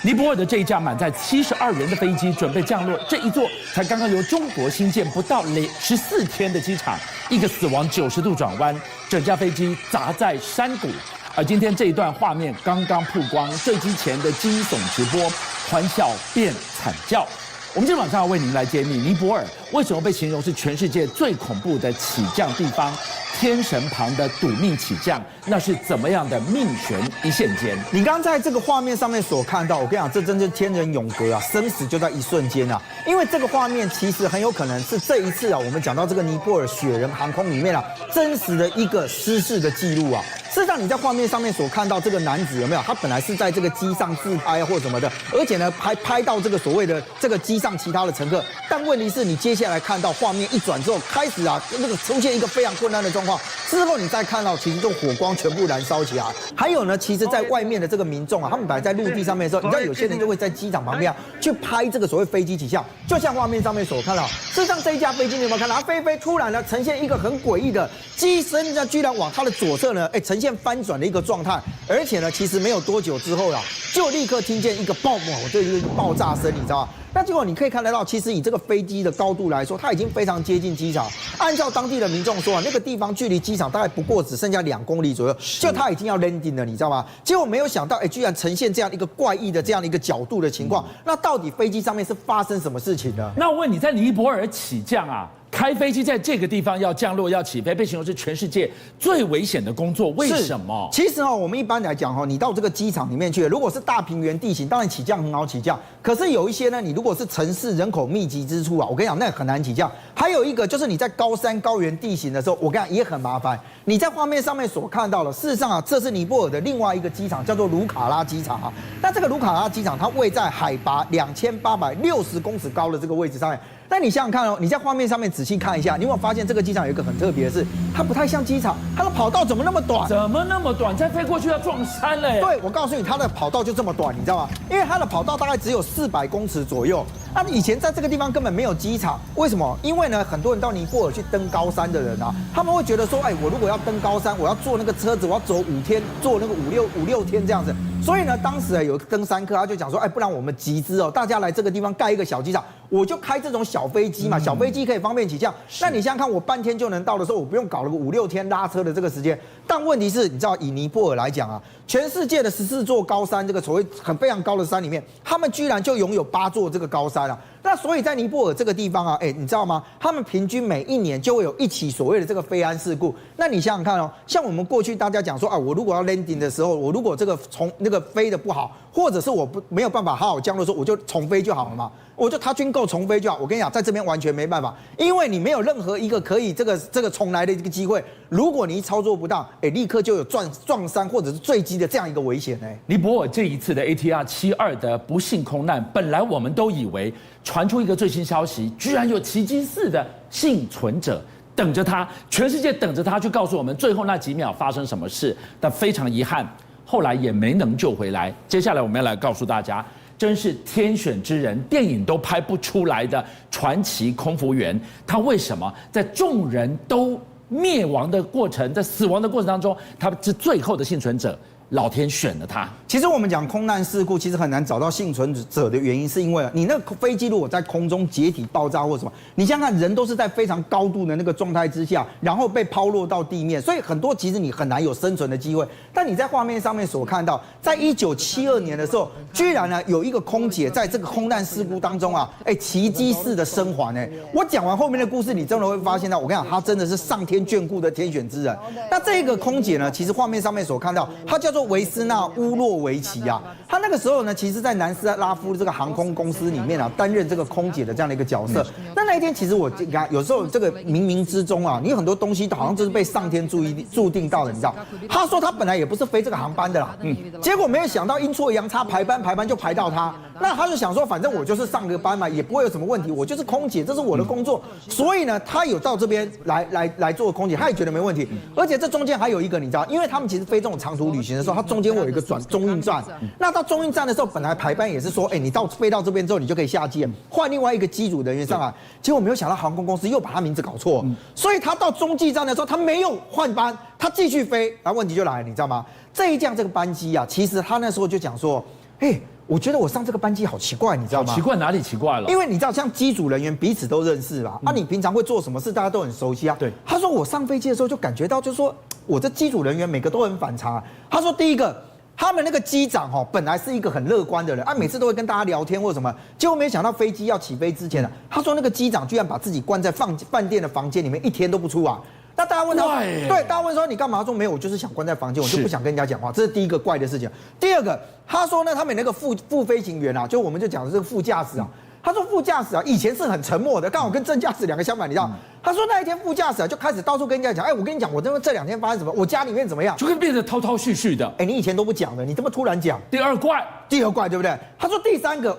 尼泊尔的这一架满载72人的飞机准备降落，这一座才刚刚由中国新建不到14天的机场，一个死亡90度转弯，整架飞机砸在山谷。而今天这一段画面刚刚曝光，坠机前的惊悚直播，欢笑变惨叫。我们今天晚上要为您来揭秘尼泊尔为什么被形容是全世界最恐怖的起降地方，天神旁的赌命起降，那是怎么样的命悬一线间？你刚刚在这个画面上面所看到，我跟你讲，这真是天人永隔啊，生死就在一瞬间啊！因为这个画面其实很有可能是这一次啊，我们讲到这个尼泊尔雪人航空里面啊，真实的一个失事的记录啊。事实上，你在画面上面所看到这个男子有没有？他本来是在这个机上自拍或什么的，而且呢，还拍到这个所谓的这个机上其他的乘客。但问题是你接下来看到画面一转之后，开始啊，那个出现一个非常困难的状况，之后你再看到，其实这火光全部燃烧起来。还有呢，其实在外面的这个民众啊，他们本来在陆地上面的时候，你知道有些人就会在机场旁边去拍这个所谓飞机起降，就像画面上面所看到。事实上，这一架飞机你有没有看到？它飞突然呢呈现一个很诡异的机身，居然往它的左侧呢，呈现翻转的一个状态，而且呢，其实没有多久之后啊，就立刻听见一个就一个爆炸声，你知道吗？那结果你可以看得到，其实以这个飞机的高度来说，它已经非常接近机场。按照当地的民众说啊，那个地方距离机场大概不过只剩下2公里左右，就它已经要 landing 了，你知道吗？结果没有想到，居然呈现这样一个怪异的这样的一个角度的情况。那到底飞机上面是发生什么事情呢？那我问你，在尼泊尔起降啊，开飞机在这个地方要降落要起飞，被形容是全世界最危险的工作，为什么？其实我们一般来讲你到这个机场里面去，如果是大平原地形，当然起降很好起降。可是有一些呢，你如果是城市人口密集之处啊，我跟你讲，那很难起降。还有一个就是你在高山高原地形的时候，我跟你讲也很麻烦。你在画面上面所看到的，事实上啊，这是尼泊尔的另外一个机场，叫做卢卡拉机场啊。那这个卢卡拉机场，它位在海拔2860公尺高的这个位置上面。但你想想看你在画面上面仔细看一下，你有没有发现这个机场有一个很特别的是，它不太像机场，它的跑道怎么那么短？怎么那么短？再飞过去要撞山嘞！对，我告诉你，它的跑道就这么短，你知道吗？因为它的跑道大概只有400公尺左右。那以前在这个地方根本没有机场，为什么？因为呢，很多人到尼泊尔去登高山的人啊，他们会觉得说，我如果要登高山，我要坐那个车子，我要走5天，坐那个五六天这样子。所以呢，当时有登山客，他就讲说，不然我们集资大家来这个地方盖一个小机场，我就开这种小飞机嘛，小飞机可以方便起降。那你想想看，我半天就能到的时候，我不用搞了个5、6天拉车的这个时间。但问题是，你知道以尼泊尔来讲啊，全世界的14座高山，这个所谓非常高的山里面，他们居然就拥有8座这个高山啊。那所以在尼泊尔这个地方啊，你知道吗？他们平均每1年就会有1起所谓的这个飞安事故。那你想想看像我们过去大家讲说我如果要 landing 的时候，我如果这个从那个飞的不好，或者是我没有办法好好降落的时候，我就重飞就好了嘛。我就touch and go重飞就好。我跟你讲，在这边完全没办法，因为你没有任何一个可以这个重来的一个机会。如果你一操作不当，立刻就有撞山或者是坠机的这样一个危险。尼泊尔这一次的 ATR-72的不幸空难，本来我们都以为传出一个最新消息，居然有奇迹似的幸存者等着他，全世界等着他去告诉我们最后那几秒发生什么事。但非常遗憾，后来也没能救回来。接下来我们要来告诉大家。真是天选之人，电影都拍不出来的传奇空服员，他为什么在众人都灭亡的过程，在死亡的过程当中，他是最后的幸存者？老天选了他。其实我们讲空难事故，其实很难找到幸存者的原因，是因为你那个飞机如果在空中解体爆炸或什么，你想想看，人都是在非常高度的那个状态之下，然后被抛落到地面，所以很多其实你很难有生存的机会。但你在画面上面所看到，在1972年的时候，居然呢有一个空姐在这个空难事故当中啊，奇迹式的生还。我讲完后面的故事，你真的会发现到，我跟你讲，她真的是上天眷顾的天选之人。那这个空姐呢，其实画面上面所看到，她叫做维斯纳乌洛维奇啊，她那个时候呢，其实在南斯拉夫这个航空公司里面啊，担任这个空姐的这样的一个角色。那一天，其实我有时候这个冥冥之中啊，你有很多东西好像就是被上天注定到的，你知道？他说他本来也不是飞这个航班的啦，结果没有想到阴错阳差排班就排到他，那他就想说，反正我就是上个班嘛，也不会有什么问题，我就是空姐，这是我的工作，所以呢，他有到这边来做空姐，他也觉得没问题。而且这中间还有一个，你知道，因为他们其实飞这种长途旅行的时候，它中间会有一个中运站。那到中运站的时候，本来排班也是说，你飞到这边之后，你就可以下机，换另外一个机组人员上来。结果没有想到航空公司又把他名字搞错，所以他到中继站的时候，他没有换班，他继续飞。然后问题就来了，你知道吗？这一架这个班机啊，其实他那时候就讲说，我觉得我上这个班机好奇怪，你知道吗？奇怪哪里奇怪了？因为你知道，像机组人员彼此都认识嘛，你平常会做什么事，大家都很熟悉啊。对，他说我上飞机的时候就感觉到，就是说我这机组人员每个都很反常啊。他说第一个，他们那个机长本来是一个很乐观的人，每次都会跟大家聊天或者什么，结果没想到飞机要起飞之前他说那个机长居然把自己关在饭店的房间里面，1天都不出来。那大家问他，对，大家问说你干嘛？说没有，我就是想关在房间，我就不想跟人家讲话。这是第一个怪的事情。第二个，他说呢，他们那个副飞行员啊，就我们就讲的这个副驾驶啊。他说副驾驶啊，以前是很沉默的，刚好跟正驾驶两个相反，你知道？他说那一天副驾驶啊就开始到处跟人家讲，我跟你讲，我这2天发生什么，我家里面怎么样，就会变得滔滔絮絮的。你以前都不讲的，你这么突然讲。第二怪，对不对？他说第三个，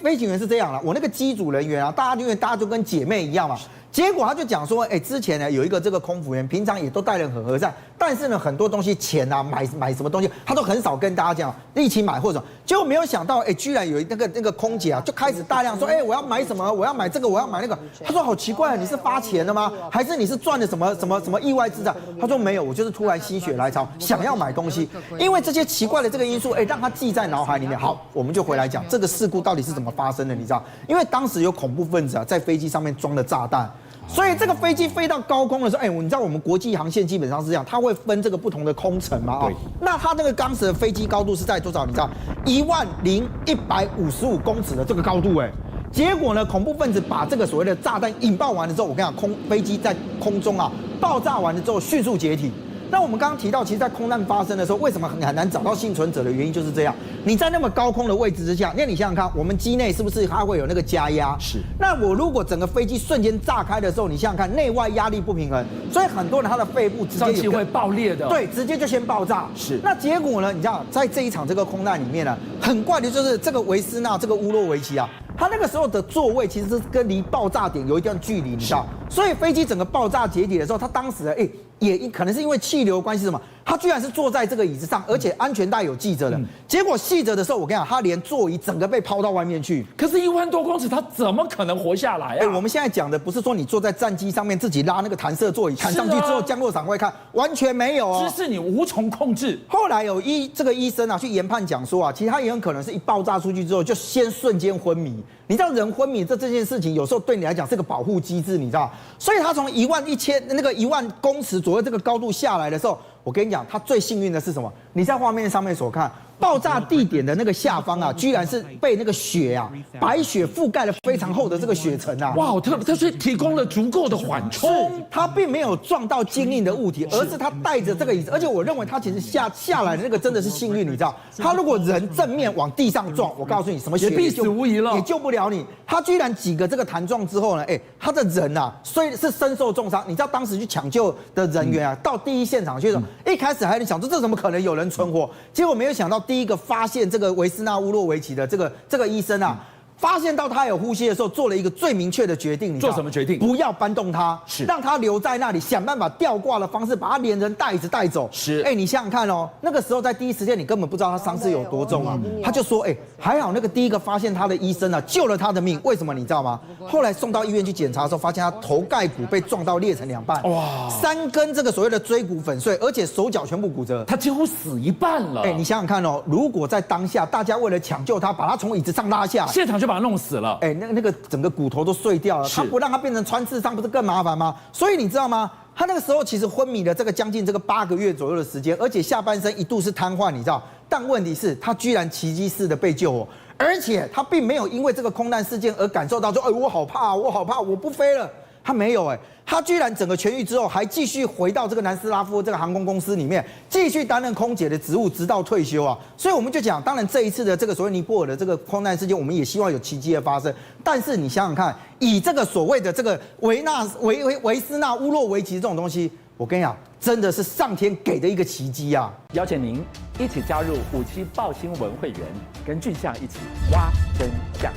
飞行员是这样了，我那个机组人员啊，大家就跟姐妹一样嘛。结果他就讲说，之前呢有一个这个空服员，平常也都待人很和善，但是呢很多东西钱啊买什么东西，他都很少跟大家讲，一起买或者，结果没有想到，居然有那个空姐啊就开始大量说，我要买什么，我要买这个，我要买那个。他说好奇怪，你是发钱了吗？还是你是赚了什么意外之财？他说没有，我就是突然心血来潮想要买东西，因为这些奇怪的这个因素，让他记在脑海里面。好，我们就回来讲这个事故到底是怎么发生的，你知道？因为当时有恐怖分子啊在飞机上面装了炸弹。所以这个飞机飞到高空的时候，你知道我们国际航线基本上是这样，它会分这个不同的空层嘛，那它那个当时的飞机高度是在多少？你知道10155公尺的这个高度，结果呢，恐怖分子把这个所谓的炸弹引爆完了之后，我跟你讲，飞机在空中啊爆炸完了之后迅速解体。那我们刚刚提到，其实，在空难发生的时候，为什么很难找到幸存者的原因就是这样。你在那么高空的位置之下，那你想想看，我们机内是不是它会有那个加压？是。那我如果整个飞机瞬间炸开的时候，你想想看，内外压力不平衡，所以很多人他的肺部直接会爆裂的。对，直接就先爆炸。是。那结果呢？你知道，在这一场这个空难里面呢，很怪的就是这个维斯纳这个乌洛维奇啊，他那个时候的座位其实是跟离爆炸点有一段距离，你知道，所以飞机整个爆炸解体的时候，他当时也可能是因为气流关系什么，他居然是坐在这个椅子上，而且安全带有系着的。结果系着的时候，我跟你讲，他连座椅整个被抛到外面去。可是1万多公尺，他怎么可能活下来啊？我们现在讲的不是说你坐在战机上面自己拉那个弹射座椅弹上去之后降落伞会看，完全没有哦，姿势你无从控制。后来有这个医生啊去研判讲说啊，其实他也很可能是一爆炸出去之后就先瞬间昏迷。你知道人昏迷这件事情有时候对你来讲是个保护机制，你知道，所以他从1万公尺左右这个高度下来的时候，我跟你讲，他最幸运的是什么？你在画面上面所看，爆炸地点的那个下方啊，居然是被那个雪啊，白雪覆盖了非常厚的这个雪层啊。哇，它是提供了足够的缓冲，它并没有撞到坚硬的物体，而是它带着这个椅子，而且我认为它其实下来的那个真的是幸运，你知道，他如果人正面往地上撞，我告诉你，什么血也必死无疑了，也救不了你。他居然几个这个弹撞之后呢，他的人啊，虽是身受重伤，你知道当时去抢救的人员啊，到第一现场去的时候，一开始还在想说这怎么可能有人存活，结果没有想到第一个发现这个维斯纳乌洛维奇的这个医生啊。发现到他有呼吸的时候，做了一个最明确的决定。做什么决定？不要搬动他，是让他留在那里，想办法吊挂的方式把他连人带着带走。是，你想想看哦，那个时候在第一时间你根本不知道他伤势有多重啊。他就说，还好那个第一个发现他的医生啊救了他的命。为什么你知道吗？后来送到医院去检查的时候，发现他头盖骨被撞到裂成2半，哇，3根这个所谓的椎骨粉碎，而且手脚全部骨折，他几乎死一半了。你想想看哦，如果在当下大家为了抢救他，把他从椅子上拉下，现场就把他弄死了。那个整个骨头都碎掉了，他不让他变成穿刺伤，不是更麻烦吗？所以你知道吗？他那个时候其实昏迷了将近8个月左右的时间，而且下半身一度是瘫痪，你知道？但问题是，他居然奇迹似的被救活，而且他并没有因为这个空难事件而感受到说，我好怕，我好怕，我不飞了。他没有他居然整个痊愈之后，还继续回到这个南斯拉夫这个航空公司里面，继续担任空姐的职务，直到退休啊。所以我们就讲，当然这一次的这个所谓尼泊尔的这个空难事件，我们也希望有奇迹的发生。但是你想想看，以这个所谓的这个维斯纳乌洛维奇这种东西，我跟你讲，真的是上天给的一个奇迹啊！邀请您一起加入57爆新闻会员，跟俊相一起挖真相。